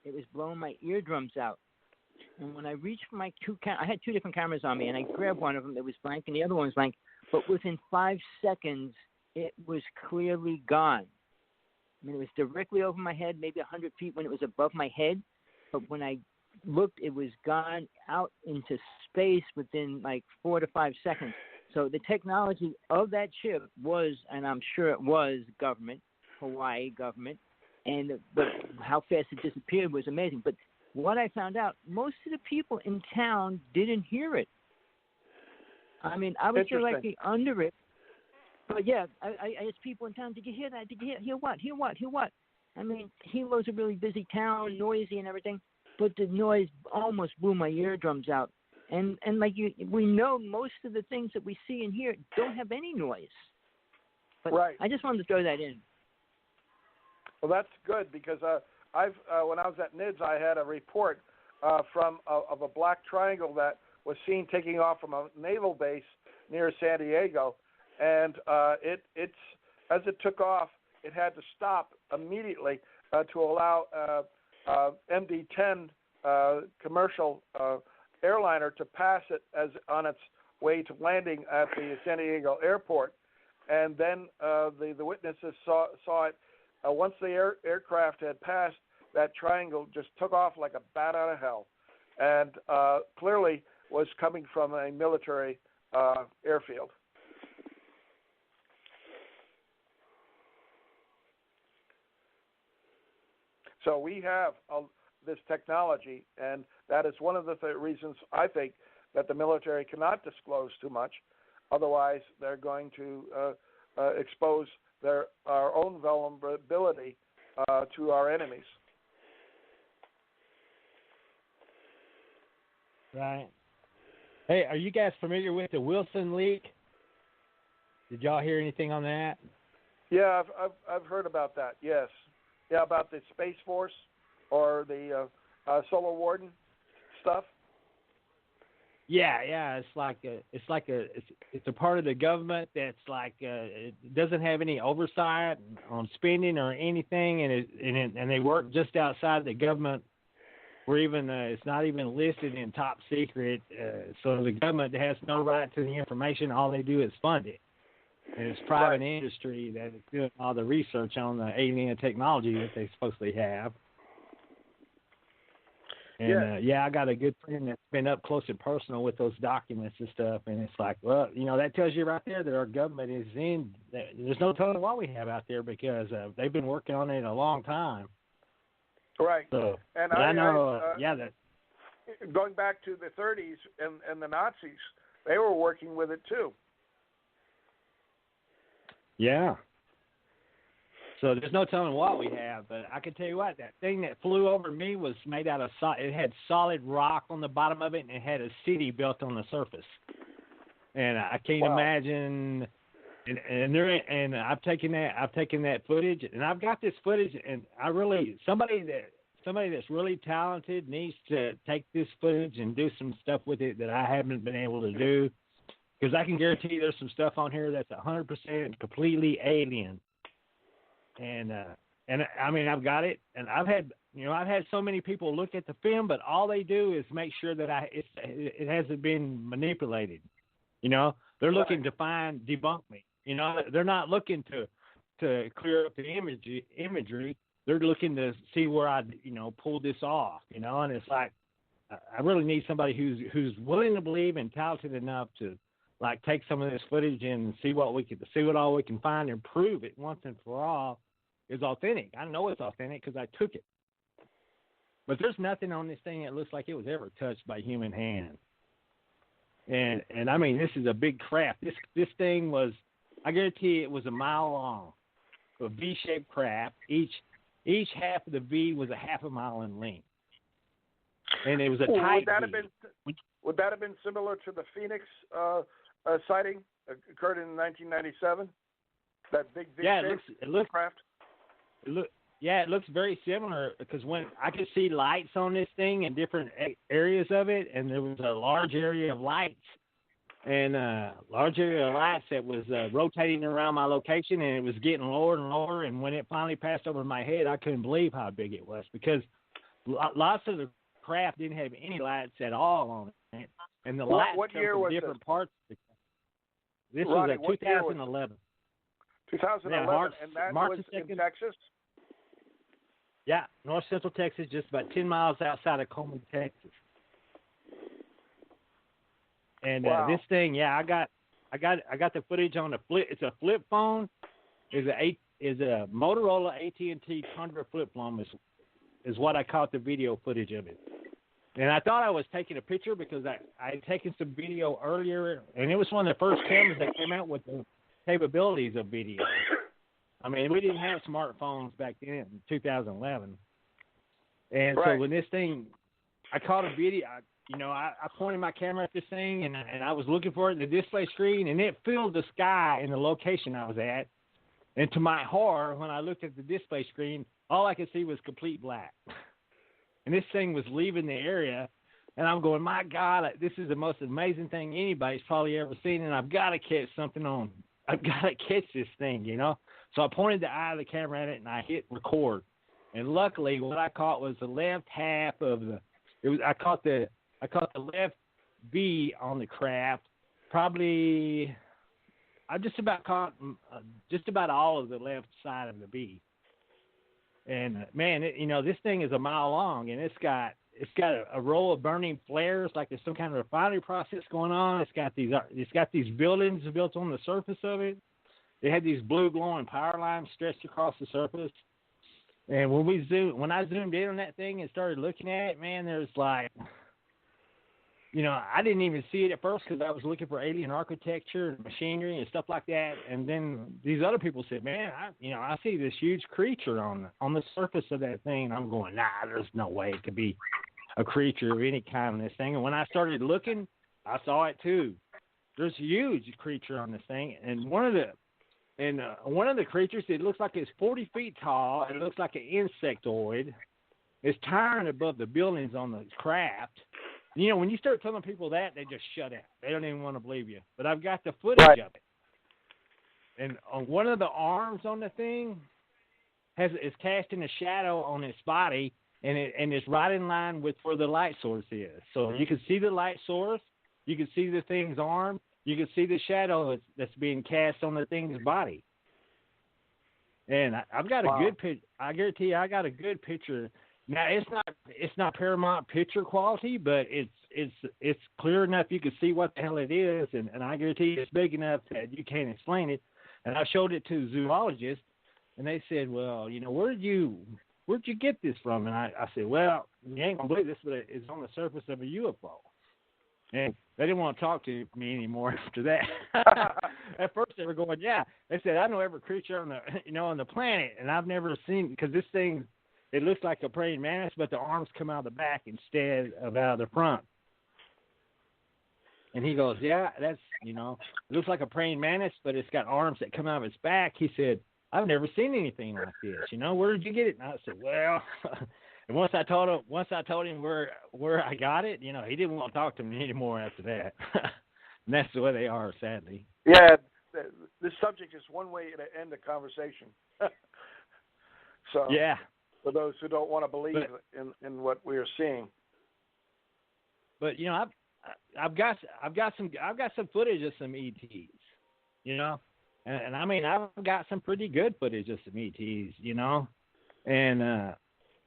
It was blowing my eardrums out. And when I reached for my I had two different cameras on me, and I grabbed one of them. It was blank, and the other one was blank. But within 5 seconds, it was clearly gone. I mean, it was directly over my head, maybe 100 feet when it was above my head. But when I looked, it was gone out into space within like 4 to 5 seconds. So the technology of that ship was, and I'm sure it was, government, Hawaii government. And how fast it disappeared was amazing. But what I found out, most of the people in town didn't hear it. I mean, I was directly under it. But, yeah, I asked people in town, did you hear that? Did you hear what? Hear what? Hear what? I mean, Hilo's a really busy town, noisy and everything. But the noise almost blew my eardrums out. And like we know most of the things that we see and hear don't have any noise. But right. I just wanted to throw that in. Well, that's good, because I've when I was at NIDS, I had a report of a black triangle that was seen taking off from a naval base near San Diego, and it's as it took off, it had to stop immediately to allow MD-10 commercial airliner to pass it as on its way to landing at the San Diego airport, and then the witnesses saw it. Once the aircraft had passed, that triangle just took off like a bat out of hell, and clearly was coming from a military airfield. So we have this technology, and that is one of the reasons I think that the military cannot disclose too much. Otherwise, they're going to expose our own vulnerability to our enemies. Right. Hey, are you guys familiar with the Wilson leak? Did y'all hear anything on that? Yeah, I've heard about that. Yes, yeah, about the Space Force or the Solar Warden stuff. Yeah. It's a part of the government that's like it doesn't have any oversight on spending or anything, and they work just outside the government. Where even it's not even listed in top secret, so the government has no right to the information. All they do is fund it, and it's private industry that is doing all the research on the alien technology that they supposedly have. And I got a good friend that's been up close and personal with those documents and stuff, and it's like, well, that tells you right there that our government is in. There's no telling what we have out there because they've been working on it a long time. Right. So, and I know, that going back to the 30s and the Nazis, they were working with it too. Yeah. So there's no telling what we have, but I can tell you what, that thing that flew over me was made out of it had solid rock on the bottom of it, and it had a city built on the surface. And I can't imagine. And I've taken that footage, and I've got this footage, and somebody that's really talented needs to take this footage and do some stuff with it that I haven't been able to do, because I can guarantee you there's some stuff on here that's 100% completely alien. And I mean, I've got it, and I've had so many people look at the film, but all they do is make sure that it hasn't been manipulated. They're looking to debunk me. They're not looking to clear up the imagery. They're looking to see where I, pull this off, and it's like, I really need somebody who's willing to believe and talented enough to like take some of this footage and see what all we can find and prove it once and for all is authentic. I know it's authentic because I took it. But there's nothing on this thing that looks like it was ever touched by human hand. And I mean, this is a big craft. This thing was, I guarantee it was a mile long, a V-shaped craft. Each half of the V was a half a mile in length, and it was a tight V. Would that have been similar to the Phoenix sighting occurred in 1997? That big V-shaped craft. It looks very similar because when I could see lights on this thing in different areas of it, and there was a large area of lights, and large area of lights that was rotating around my location, and it was getting lower and lower. And when it finally passed over my head, I couldn't believe how big it was because lots of the craft didn't have any lights at all on it, and the lights come from different parts. This was 2011. 2011, and that was in Texas. Yeah, north central Texas, just about 10 miles outside of Coleman, Texas. And this thing, I got the footage on the flip. It's a flip phone. Is a Motorola AT&T Tundra flip phone is what I caught the video footage of it. And I thought I was taking a picture because I had taken some video earlier, and it was one of the first cameras that came out with the capabilities of video. I mean, we didn't have smartphones back then in 2011. And so when this thing, I caught a video, I pointed my camera at this thing, and I was looking for it in the display screen, and it filled the sky in the location I was at. And to my horror, when I looked at the display screen, all I could see was complete black. And this thing was leaving the area, and I'm going, my God, this is the most amazing thing anybody's probably ever seen, and I've got to catch something on. I've got to catch this thing, So I pointed the eye of the camera at it, and I hit record. And luckily, what I caught was the left half of I caught the left V on the craft. Probably, I just about caught just about all of the left side of the V. And man, this thing is a mile long, and it's got a row of burning flares, like there's some kind of refinery process going on. It's got these buildings built on the surface of it. They had these blue glowing power lines stretched across the surface. And when I zoomed in on that thing and started looking at it, man, there's like I didn't even see it at first because I was looking for alien architecture and machinery and stuff like that. And then these other people said, man, I see this huge creature on the surface of that thing. And I'm going, nah, there's no way it could be a creature of any kind on this thing. And when I started looking, I saw it too. There's a huge creature on this thing. And one of the creatures, it looks like it's 40 feet tall. It looks like an insectoid. It's towering above the buildings on the craft. When you start telling people that, they just shut out. They don't even want to believe you. But I've got the footage of it. And on one of the arms on the thing is casting a shadow on its body, and it's right in line with where the light source is. So you can see the light source. You can see the thing's arm. You can see the shadow that's being cast on the thing's body. And I've got a good picture. I guarantee you, I got a good picture. Now it's not Paramount picture quality, but it's clear enough you can see what the hell it is, and I guarantee you it's big enough that you can't explain it. And I showed it to zoologists, and they said, well, where'd you get this from? And I said, well, you ain't gonna believe this, but it's on the surface of a UFO. And they didn't want to talk to me anymore after that. At first they were going, yeah. They said, I know every creature on the planet, and I've never seen, because this thing, it looks like a praying mantis, but the arms come out of the back instead of out of the front. And he goes, yeah, that's, it looks like a praying mantis, but it's got arms that come out of its back. He said, I've never seen anything like this. Where did you get it? And I said, well, and once I told him where I got it, he didn't want to talk to me anymore after that. And that's the way they are, sadly. Yeah, this subject is one way to end a conversation. So yeah. For those who don't want to believe in what we are seeing. But I've got some footage of some ETs, and I mean I've got some pretty good footage of some ETs,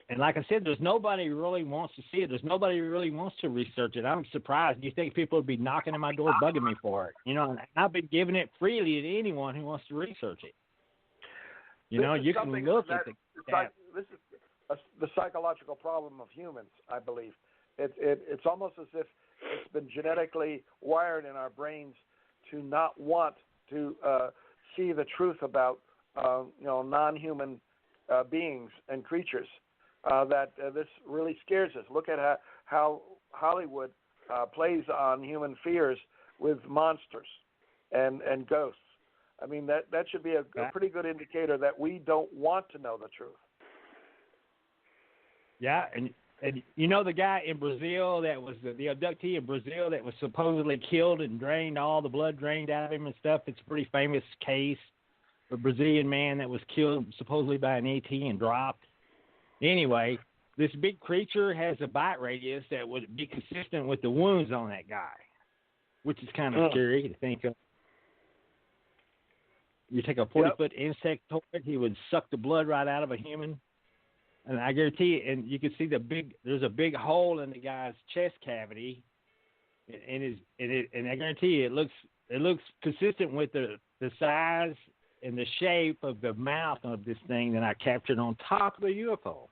and like I said, there's nobody who really wants to see it. There's nobody who really wants to research it. I'm surprised. You think people would be knocking at my door, bugging me for it? And I've been giving it freely to anyone who wants to research it. You can look at this is the psychological problem of humans, I believe. It's almost as if it's been genetically wired in our brains to not want to see the truth about non-human beings and creatures. That this really scares us. Look at how Hollywood plays on human fears with monsters and ghosts. I mean, that should be a pretty good indicator that we don't want to know the truth. Yeah, and the guy in Brazil that was the abductee in Brazil that was supposedly killed and drained, all the blood drained out of him and stuff. It's a pretty famous case. A Brazilian man that was killed supposedly by an ET and dropped. Anyway, this big creature has a bite radius that would be consistent with the wounds on that guy, which is kind of scary to think of. You take a 40-foot insectoid, he would suck the blood right out of a human. And I guarantee you, and you can see there's a big hole in the guy's chest cavity, and I guarantee you it looks consistent with the size and the shape of the mouth of this thing that I captured on top of the UFO.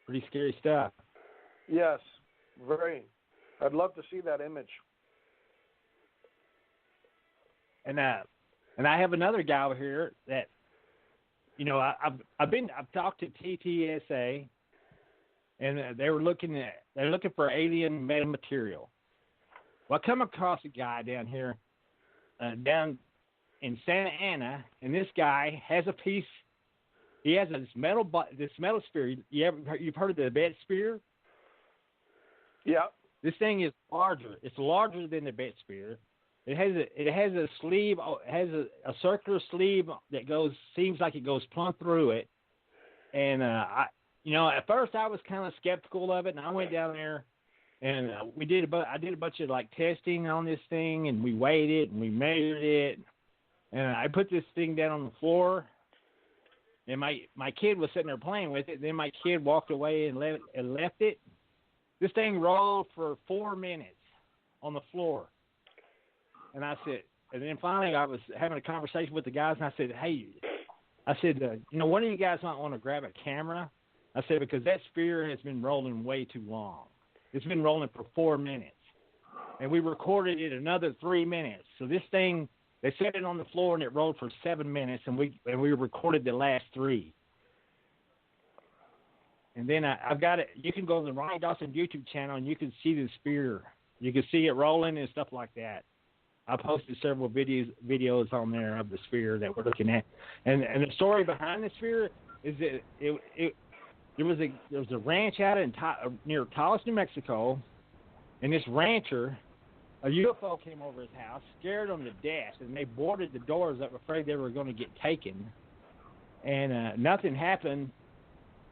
Pretty scary stuff. Yes, very. I'd love to see that image. And I have another guy over here that, I've talked to TTSA, and they're looking for alien metamaterial. Well, I come across a guy down here, down in Santa Ana, and this guy has a piece. He has this metal sphere. You've heard of the bed sphere? Yeah. This thing is larger. It's larger than the bed sphere. It has a sleeve. It has a circular sleeve that seems like it goes plumb through it. And at first I was kind of skeptical of it, and I went down there, and I did a bunch of testing on this thing, and we weighed it and we measured it, and I put this thing down on the floor, and my kid was sitting there playing with it. And then my kid walked away and left it. This thing rolled for 4 minutes on the floor. And I said, and then finally I was having a conversation with the guys, and I said, hey, one of you guys might want to grab a camera. I said, because that sphere has been rolling way too long. It's been rolling for 4 minutes. And we recorded it another 3 minutes. So this thing, they set it on the floor and it rolled for 7 minutes, and we recorded the last 3. And then I've got it. You can go to the Ronnie Dawson YouTube channel and you can see the sphere. You can see it rolling and stuff like that. I posted several videos on there of the sphere that we're looking at. And the story behind the sphere is that there was a ranch out near Taos, New Mexico, and this rancher, a UFO came over his house, scared them to death, and they boarded the doors up, afraid they were going to get taken. And nothing happened.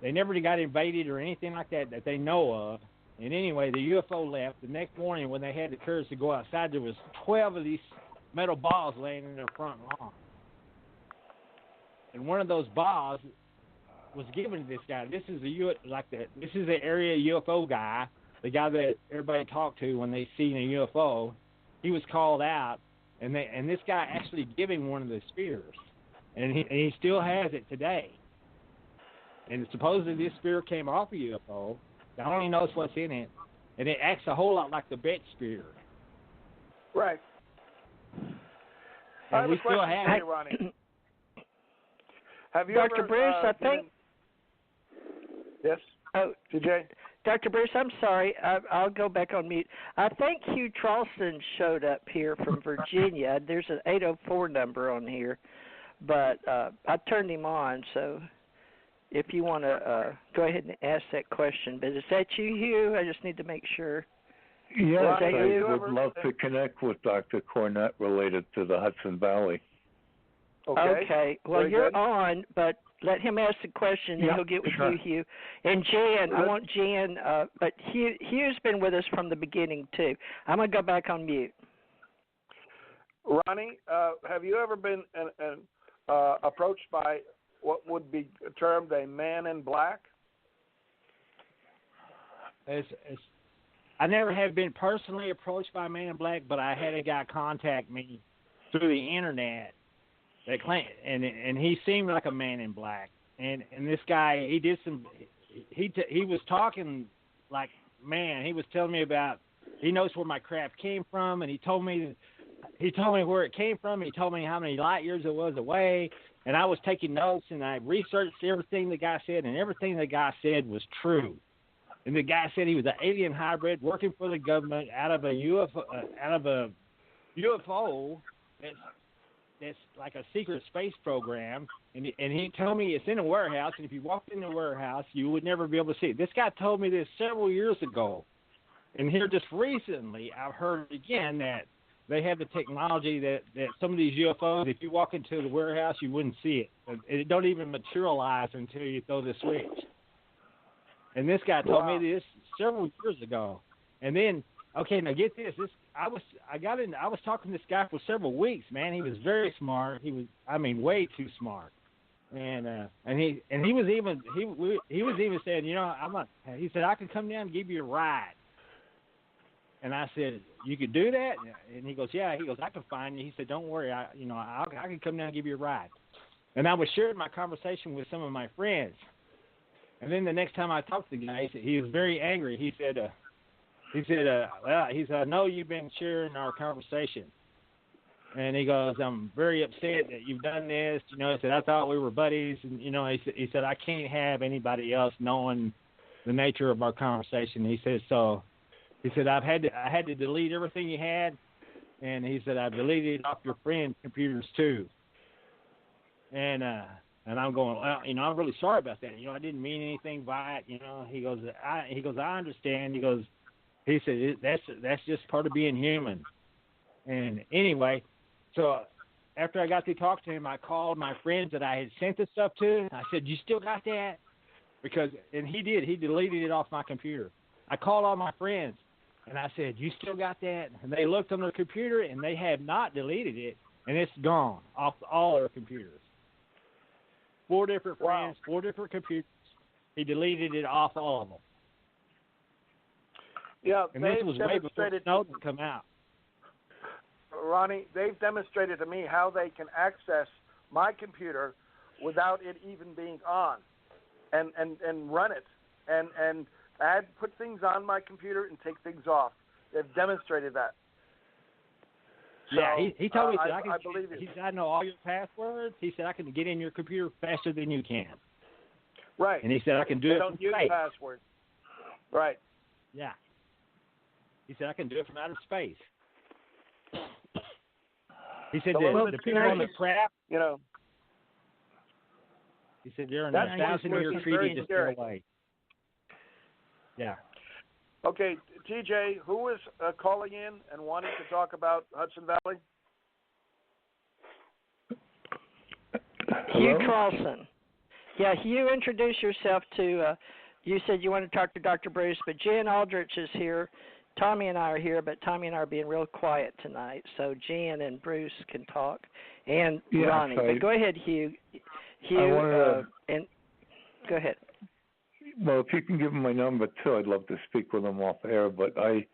They never got invaded or anything like that they know of. And anyway, the UFO left. The next morning, when they had the courage to go outside, there was 12 of these metal balls laying in their front lawn. And one of those balls was given to this guy. This is the area UFO guy, the guy that everybody talked to when they seen a UFO. He was called out, and this guy actually gave him one of the spheres, and he still has it today. And supposedly this sphere came off a UFO. I only knows what's in it, and it acts a whole lot like the Bet sphere. Right. And I have we a still question have for it. you, Ronnie. Have you Dr. ever, Bruce, I think. Yes. Oh, TJ. Dr. Bruce, I'm sorry. I'll go back on mute. I think Hugh Charleston showed up here from Virginia. There's an 804 number on here, but I turned him on, so. If you want to go ahead and ask that question. But is that you, Hugh? I just need to make sure. Yes, I would love to connect with Dr. Cornett related to the Hudson Valley. Okay. Well, Very you're good. on, but let him ask the question, and he'll get with you, Hugh. And Jan, I want Jan, but Hugh's been with us from the beginning, too. I'm going to go back on mute. Ronnie, have you ever been approached by what would be termed a man in black? I never have been personally approached by a man in black, but I had a guy contact me through the internet that claimed, and he seemed like a man in black. And this guy, he was talking like, man, he was telling me about, he knows where my craft came from, and he told me where it came from. He told me how many light years it was away. And I was taking notes, and I researched everything the guy said, and everything the guy said was true. And the guy said he was an alien hybrid working for the government out of a UFO that's like a secret space program. And he told me it's in a warehouse, and if you walked in the warehouse, you would never be able to see it. This guy told me this several years ago. And here just recently, I've heard again that they have the technology that some of these UFOs, if you walk into the warehouse, you wouldn't see it. It don't even materialize until you throw the switch. And this guy told me this several years ago. And then, okay, now get this. I was talking to this guy for several weeks, man. He was very smart. He was, way too smart. And he was even saying, he said I could come down and give you a ride. And I said, you could do that? And he goes, yeah. He goes, I can find you. He said, don't worry. I can come down and give you a ride. And I was sharing my conversation with some of my friends. And then the next time I talked to the guy, he was very angry. He said, I know you've been sharing our conversation. And he goes, I'm very upset that you've done this. He said, I thought we were buddies. And, he said, I can't have anybody else knowing the nature of our conversation. He said, He said, I had to delete everything you had, and he said, I've deleted off your friends' computers too. And I'm going, well, I'm really sorry about that. I didn't mean anything by it. He goes, I understand. He said, that's just part of being human. And anyway, so after I got to talk to him, I called my friends that I had sent the stuff to. I said, you still got that? And he did. He deleted it off my computer. I called all my friends. And I said, you still got that? And they looked on their computer, and they have not deleted it, and it's gone off all their computers. 4 different friends, 4 different computers. He deleted it off all of them. Yeah, and this was way before Snowden come out. Ronnie, they've demonstrated to me how they can access my computer without it even being on, and run it, and put things on my computer and take things off. They've demonstrated that. Yeah, So, he told me that I believe you. he said, I know all your passwords. He said, I can get in your computer faster than you can. Right. And he said, I can do they it don't from use space. passwords. Right. Yeah. He said, I can do it from outer space. He said, So the people on the craft, you know, he said, they're in That's a 1,000-year very treaty just scary. away. Yeah. Okay, TJ, who is calling in and wanting to talk about Hudson Valley? Hugh Carlson. Yeah, Hugh, introduce yourself to, you said you want to talk to Dr. Bruce, but Jan Aldrich is here. Tommy and I are here, but Tommy and I are being real quiet tonight, so Jan and Bruce can talk, and Ronnie. But go ahead, Hugh. Hugh, and go ahead. Well, if you can give him my number too, I'd love to speak with him off air. But I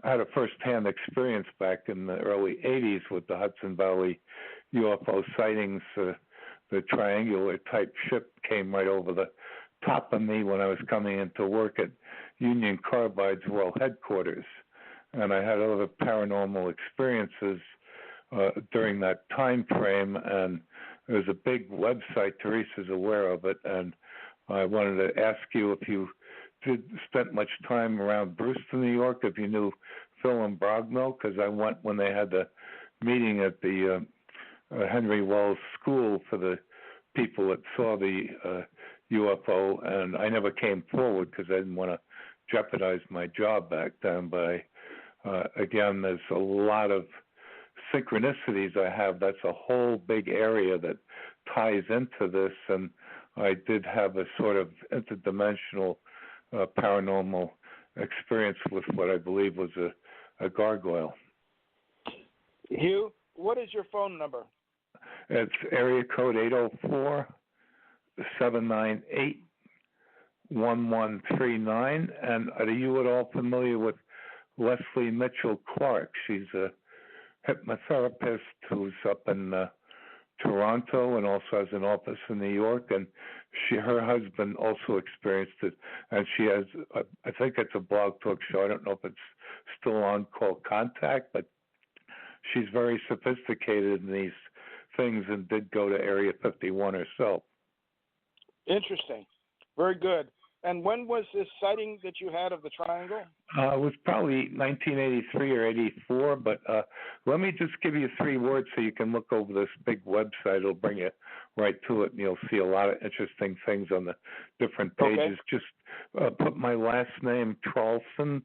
had a first-hand experience back in the early '80s with the Hudson Valley UFO sightings. The triangular type ship came right over the top of me when I was coming into work at Union Carbide's World Headquarters, and I had other paranormal experiences during that time frame. And there's a big website, Teresa's aware of it, and I wanted to ask you if you spent much time around Brewster, New York, if you knew Phil and Brogno, because I went when they had the meeting at the Henry Wells School for the people that saw the UFO, and I never came forward because I didn't want to jeopardize my job back then. But again, there's a lot of synchronicities I have. That's a whole big area that ties into this, and I did have a sort of interdimensional paranormal experience with what I believe was a gargoyle. Hugh, what is your phone number? It's area code 804-798-1139. And are you at all familiar with Leslie Mitchell Clark? She's a hypnotherapist who's up in Toronto and also has an office in New York, and her husband also experienced it, and she has I think it's a blog talk show. I don't know if it's still on, called Contact, but she's very sophisticated in these things and did go to Area 51 herself. Interesting. Very good. And when was this sighting that you had of the triangle? It was probably 1983 or 84, but let me just give you 3 words so you can look over this big website. It'll bring you right to it, and you'll see a lot of interesting things on the different pages. Okay. Just put my last name, Traulson,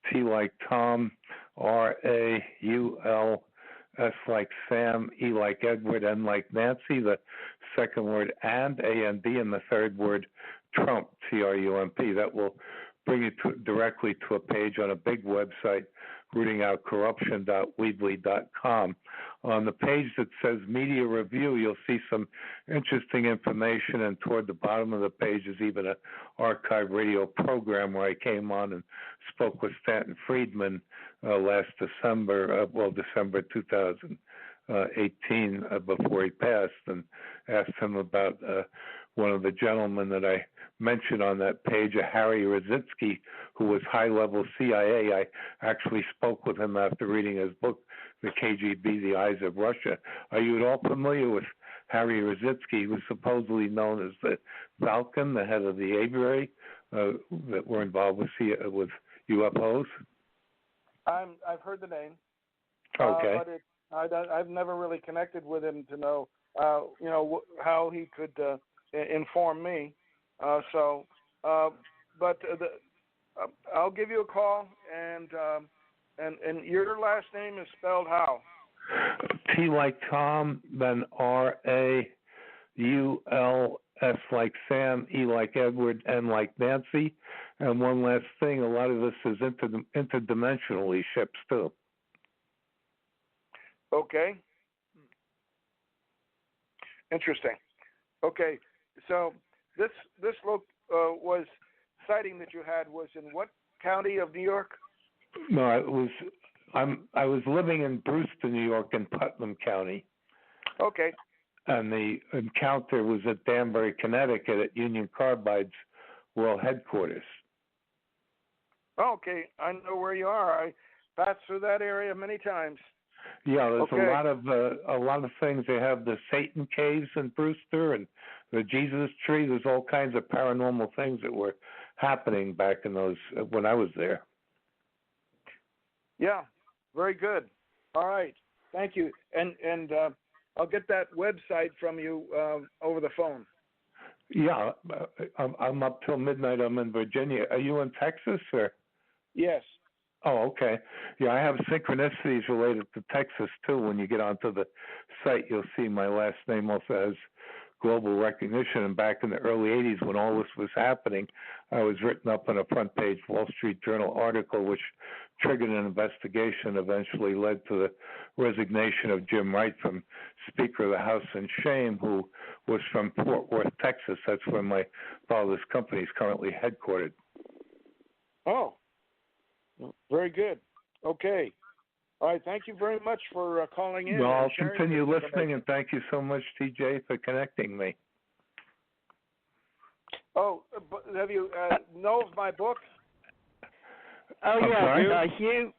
T like Tom, R-A-U-L, S like Sam, E like Edward, N like Nancy, the second word and, A-N-D, and the third word Trump, T-R-U-M-P. That will bring you directly to a page on a big website, rootingoutcorruption.weebly.com. On the page that says Media Review, you'll see some interesting information, and toward the bottom of the page is even an archive radio program where I came on and spoke with Stanton Friedman last December, December 2018, before he passed, and asked him about one of the gentlemen that I mentioned on that page, Harry Rositsky, who was high-level CIA. I actually spoke with him after reading his book, The KGB, The Eyes of Russia. Are you at all familiar with Harry Rositsky, who was supposedly known as the Falcon, the head of the aviary that were involved with UFOs? I've heard the name. Okay. But I've never really connected with him to know, how he could inform me. But I'll give you a call, and your last name is spelled how? T like Tom, then R-A-U-L, S like Sam, E like Edward, N like Nancy. And one last thing, a lot of this is interdimensionally ships too. Okay. Interesting. Okay, so this was sighting that you had was in what county of New York? No, I was living in Brewster, New York, in Putnam County. Okay. And the encounter was at Danbury, Connecticut, at Union Carbide's World Headquarters. Okay, I know where you are. I passed through that area many times. Yeah, there's Okay. a lot of things. They have the Satan caves in Brewster and the Jesus tree. There's all kinds of paranormal things that were happening back in those when I was there. Yeah, very good. All right, thank you. And I'll get that website from you over the phone. Yeah, I'm up till midnight. I'm in Virginia. Are you in Texas or? Yes. Oh, okay. Yeah, I have synchronicities related to Texas too. When you get onto the site, you'll see my last name also has global recognition. And back in the early 80s when all this was happening, I was written up in a front page Wall Street Journal article which triggered an investigation, eventually led to the resignation of Jim Wright from Speaker of the House in shame, who was from Fort Worth, Texas. That's where my father's company is currently headquartered. Oh, very good. Okay. All right. Thank you very much for calling in. Well, I'll and continue listening, and thank you so much, TJ, for connecting me. Oh, have you know of my book? Oh, I'm yeah. sorry?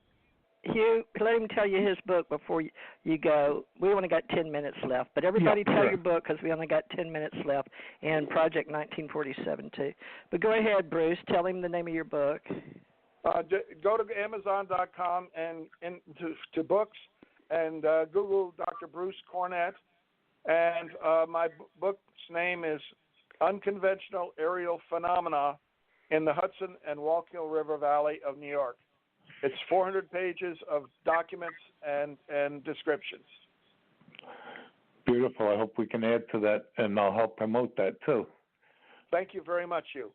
Hugh, let him tell you his book before you go. We only got 10 minutes left, but everybody tell sure. your book because we only got 10 minutes left, and Project 1947 too. But go ahead, Bruce. Tell him the name of your book. Go to Amazon.com and to books and Google Dr. Bruce Cornett. And my book's name is Unconventional Aerial Phenomena in the Hudson and Wallkill River Valley of New York. It's 400 pages of documents and descriptions. Beautiful. I hope we can add to that, and I'll help promote that too. Thank you very much, Hugh.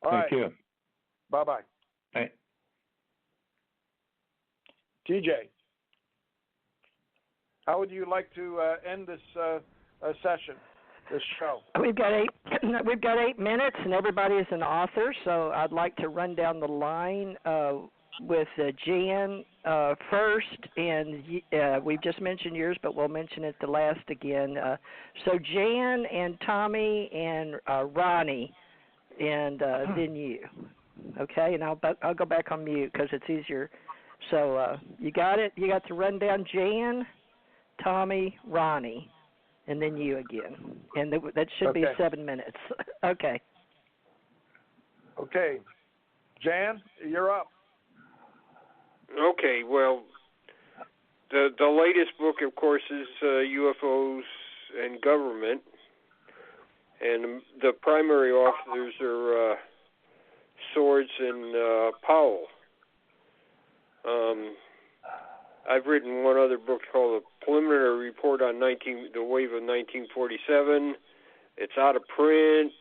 All Thank you. Bye-bye. Bye. TJ, how would you like to end this session, this show? We've got 8 minutes, and everybody is an author, so I'd like to run down the line with Jan first, and we've just mentioned yours, but we'll mention it the last again. So Jan and Tommy and Ronnie, and then you. Okay, and I'll go back on mute because it's easier. So you got it? You got the rundown, Jan, Tommy, Ronnie, and then you again. And that should be 7 minutes. Okay. Okay. Jan, you're up. Okay, well, the latest book, of course, is UFOs and Government. And the primary authors are Swords and Powell. I've written one other book called A Preliminary Report on the Wave of 1947. It's out of print.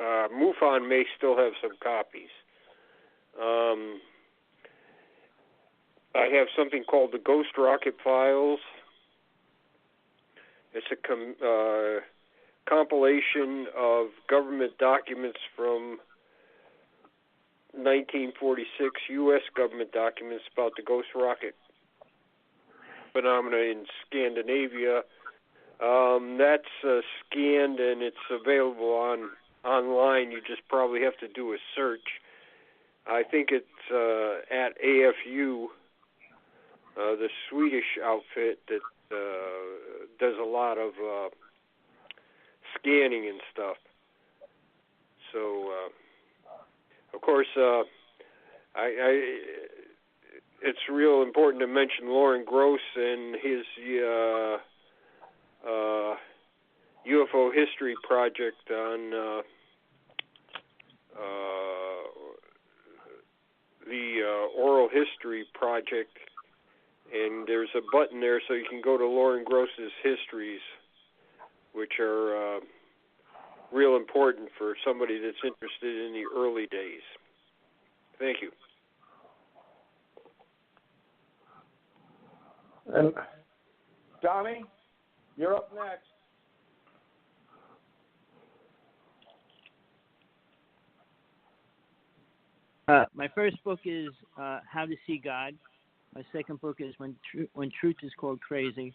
MUFON may still have some copies. I have something called the Ghost Rocket Files. It's a compilation of government documents from 1946, U.S. government documents about the ghost rocket phenomena in Scandinavia. That's scanned and it's available online. You just probably have to do a search. I think it's at AFU, the Swedish outfit that does a lot of scanning and stuff. So, of course, it's real important to mention Lauren Gross and his UFO history project on the Oral History Project. And there's a button there so you can go to Lauren Gross's histories, which are real important for somebody that's interested in the early days. Thank you. And Tommy, you're up next. My first book is How to See God. My second book is When Truth is Called Crazy.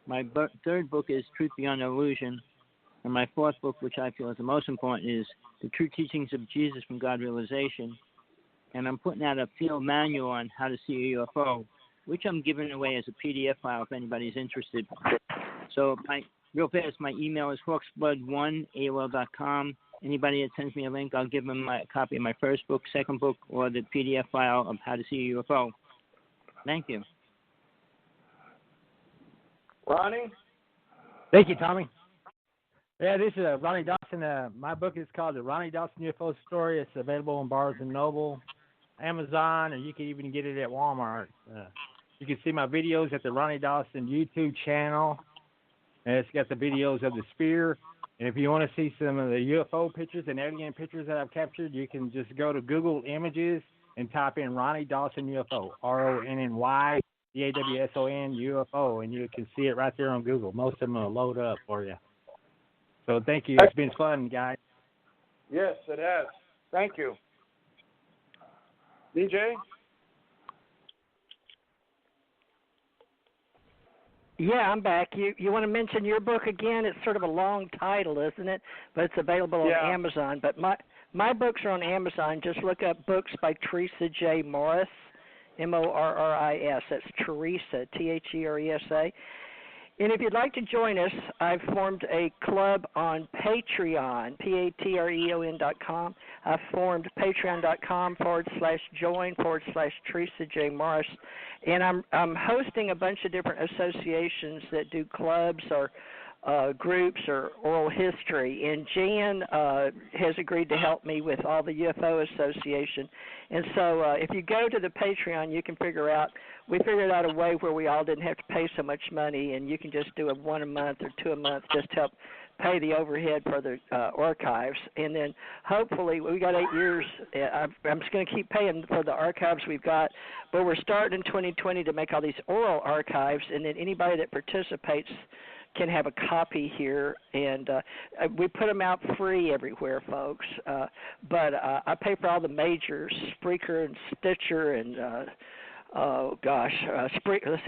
My third book is Truth Beyond Illusion. And my fourth book, which I feel is the most important, is The True Teachings of Jesus from God Realization. and I'm putting out a field manual on how to see a UFO, which I'm giving away as a PDF file if anybody's interested. So real fast, my email is hawksblood1@AOL.com. Anybody that sends me a link, I'll give them a copy of my first book, second book, or the PDF file of how to see a UFO. Thank you. Ronnie? Thank you, Tommy. Yeah, this is Ronnie Dawson. My book is called The Ronnie Dawson UFO Story. It's available on Barnes & Noble, Amazon, and you can even get it at Walmart. You can see my videos at the Ronnie Dawson YouTube channel, and it's got the videos of the sphere. And if you want to see some of the UFO pictures and alien pictures that I've captured, you can just go to Google Images and type in Ronnie Dawson UFO, RONNY DAWSON UFO, and you can see it right there on Google. Most of them will load up for you. So thank you. It's been fun, guys. Yes, it has. Thank you. DJ? Yeah, I'm back. You want to mention your book again? It's sort of a long title, isn't it? But it's available on Amazon. But my books are on Amazon. Just look up books by Teresa J. Morris, Morris. That's Teresa, Theresa. And if you'd like to join us, I've formed a club on Patreon, patreon.com. I've formed patreon.com/join/Teresa J. Morris. And I'm hosting a bunch of different associations that do clubs or groups or oral history. And Jan has agreed to help me with all the UFO Association. And so if you go to the Patreon, you can we figured out a way where we all didn't have to pay so much money, and you can just do a one a month or two a month just to help pay the overhead for the archives. And then hopefully, we got 8 years. I'm just going to keep paying for the archives we've got, but we're starting in 2020 to make all these oral archives, and then anybody that participates can have a copy here, and we put them out free everywhere, folks. But I pay for all the majors, Spreaker and Stitcher, and Spreaker,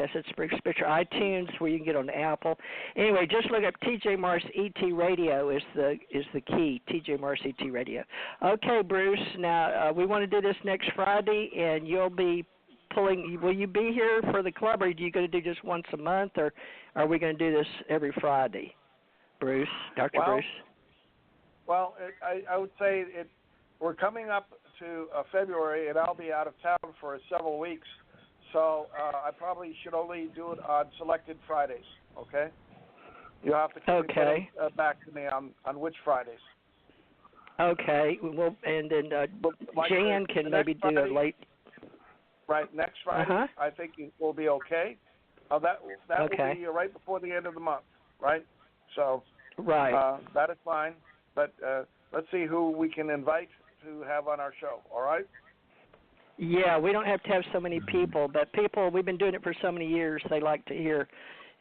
iTunes, where you can get on Apple. Anyway, just look up TJ Morris ET Radio is the key. TJ Morris ET Radio. Okay, Bruce. Now we want to do this next Friday, and you'll be pulling. Will you be here for the club, or are you going to do just once a month, or are we going to do this every Friday, Bruce, Dr. Bruce? Well, I would say we're coming up to February, and I'll be out of town for several weeks, so I probably should only do it on selected Fridays, okay? You'll have to put back to me on which Fridays. Okay. Well, and then Jan can maybe do it late. Right, next Friday, I think it will be okay. That will be right before the end of the month, right? So that is fine. But let's see who we can invite to have on our show, all right? Yeah, we don't have to have so many people, but we've been doing it for so many years, they like to hear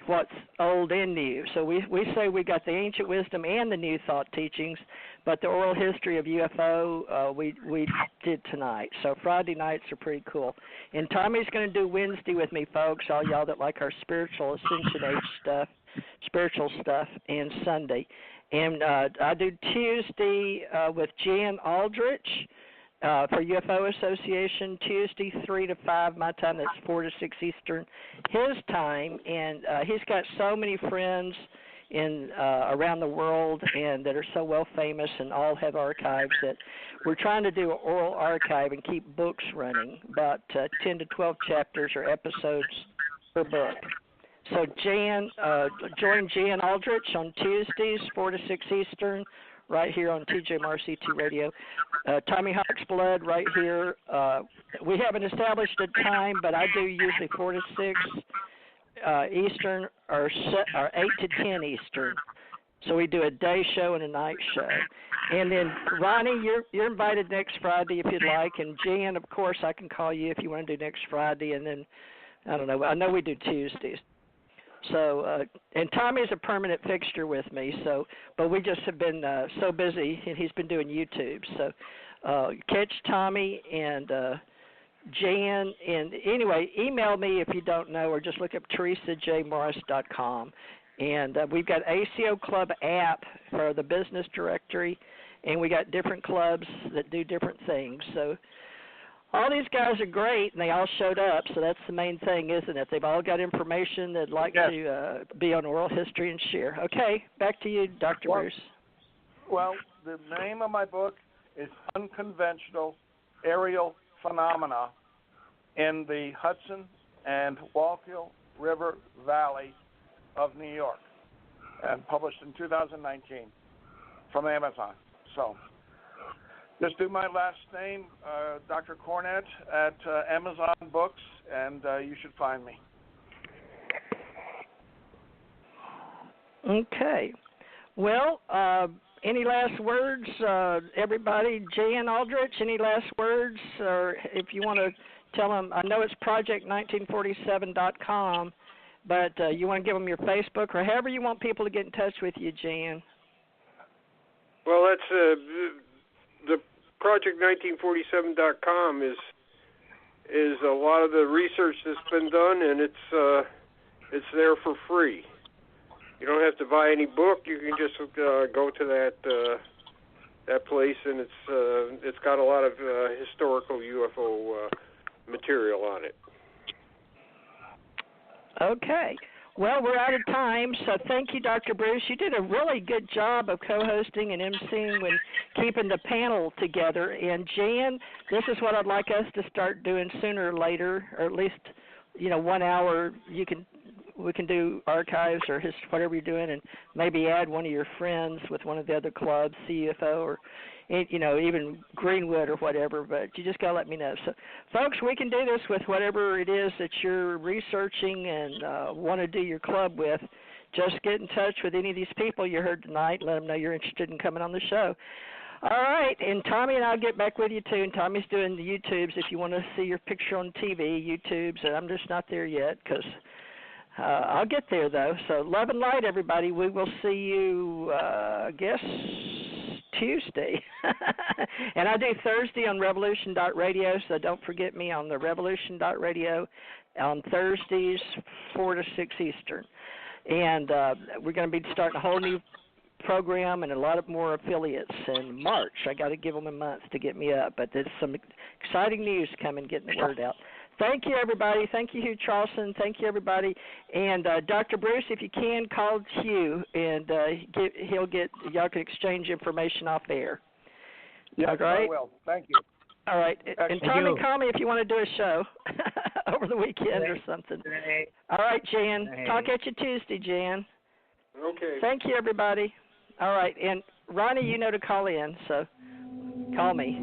what's old and new. So we say we got the ancient wisdom and the new thought teachings, but the oral history of UFO we did tonight. So Friday nights are pretty cool. And Tommy's going to do Wednesday with me, folks, all y'all that like our spiritual Ascension Age stuff, spiritual stuff, and Sunday. And I do Tuesday with Jan Aldrich for UFO Association, Tuesday 3 to 5 my time. That's 4 to 6 Eastern his time. And he's got so many friends in around the world and that are so well famous and all have archives that we're trying to do an oral archive and keep books running, about 10 to 12 chapters or episodes per book. So join Jan Aldrich on Tuesdays 4 to 6 Eastern right here on TJ Morris ET Radio. Tommy Hawk's Blood right here. We haven't established a time, but I do usually 4 to 6 Eastern or 8 to 10 Eastern. So we do a day show and a night show. And then, Ronnie, you're invited next Friday if you'd like. And Jan, of course, I can call you if you want to do next Friday. And then, I don't know, I know we do Tuesdays. So, and Tommy's a permanent fixture with me, but we just have been so busy, and he's been doing YouTube. So catch Tommy and Jan, and anyway, email me if you don't know, or just look up teresajmorris.com. And we've got ACO Club app for the business directory, and we got different clubs that do different things. So all these guys are great, and they all showed up, so that's the main thing, isn't it? They've all got information they'd like to be on oral history and share. Okay, back to you, Dr. Bruce. Well, the name of my book is Unconventional Aerial Phenomena in the Hudson and Wallkill River Valley of New York, and published in 2019 from Amazon. So just do my last name, Dr. Cornett, at Amazon Books, and you should find me. Okay. Well, any last words, everybody? Jan Aldrich, any last words? Or if you want to tell them, I know it's project1947.com, but you want to give them your Facebook or however you want people to get in touch with you, Jan. Well, that's the project1947.com is a lot of the research that's been done, and it's there for free. You don't have to buy any book. You can just go to that place, and it's got a lot of historical UFO material on it. Okay. Well, we're out of time, so thank you, Dr. Bruce. You did a really good job of co-hosting and emceeing and keeping the panel together. And Jan, this is what I'd like us to start doing sooner or later, or at least, 1 hour. We can do archives or whatever you're doing, and maybe add one of your friends with one of the other clubs, CUFO, or even Greenwood or whatever. But you just gotta let me know. So, folks, we can do this with whatever it is that you're researching and want to do your club with. Just get in touch with any of these people you heard tonight. Let them know you're interested in coming on the show. All right, and Tommy and I'll get back with you too. And Tommy's doing the YouTubes if you want to see your picture on TV, YouTubes. And I'm just not there yet because. I'll get there, though. So love and light, everybody. We will see you, I guess, Tuesday. And I do Thursday on Revolution.radio, so don't forget me on the Revolution.radio on Thursdays, 4 to 6 Eastern. And we're going to be starting a whole new program and a lot of more affiliates in March. I got to give them a month to get me up, but there's some exciting news coming, getting the word out. Thank you, everybody. Thank you, Hugh Charleston. Thank you, everybody. And Dr. Bruce, if you can, call Hugh, and y'all can exchange information off air. Yes, all right? I will. Thank you. All right. And Tommy, call me if you want to do a show over the weekend or something. All right, Jan. Talk at you Tuesday, Jan. Okay. Thank you, everybody. All right. And Ronnie, you know to call in, so call me.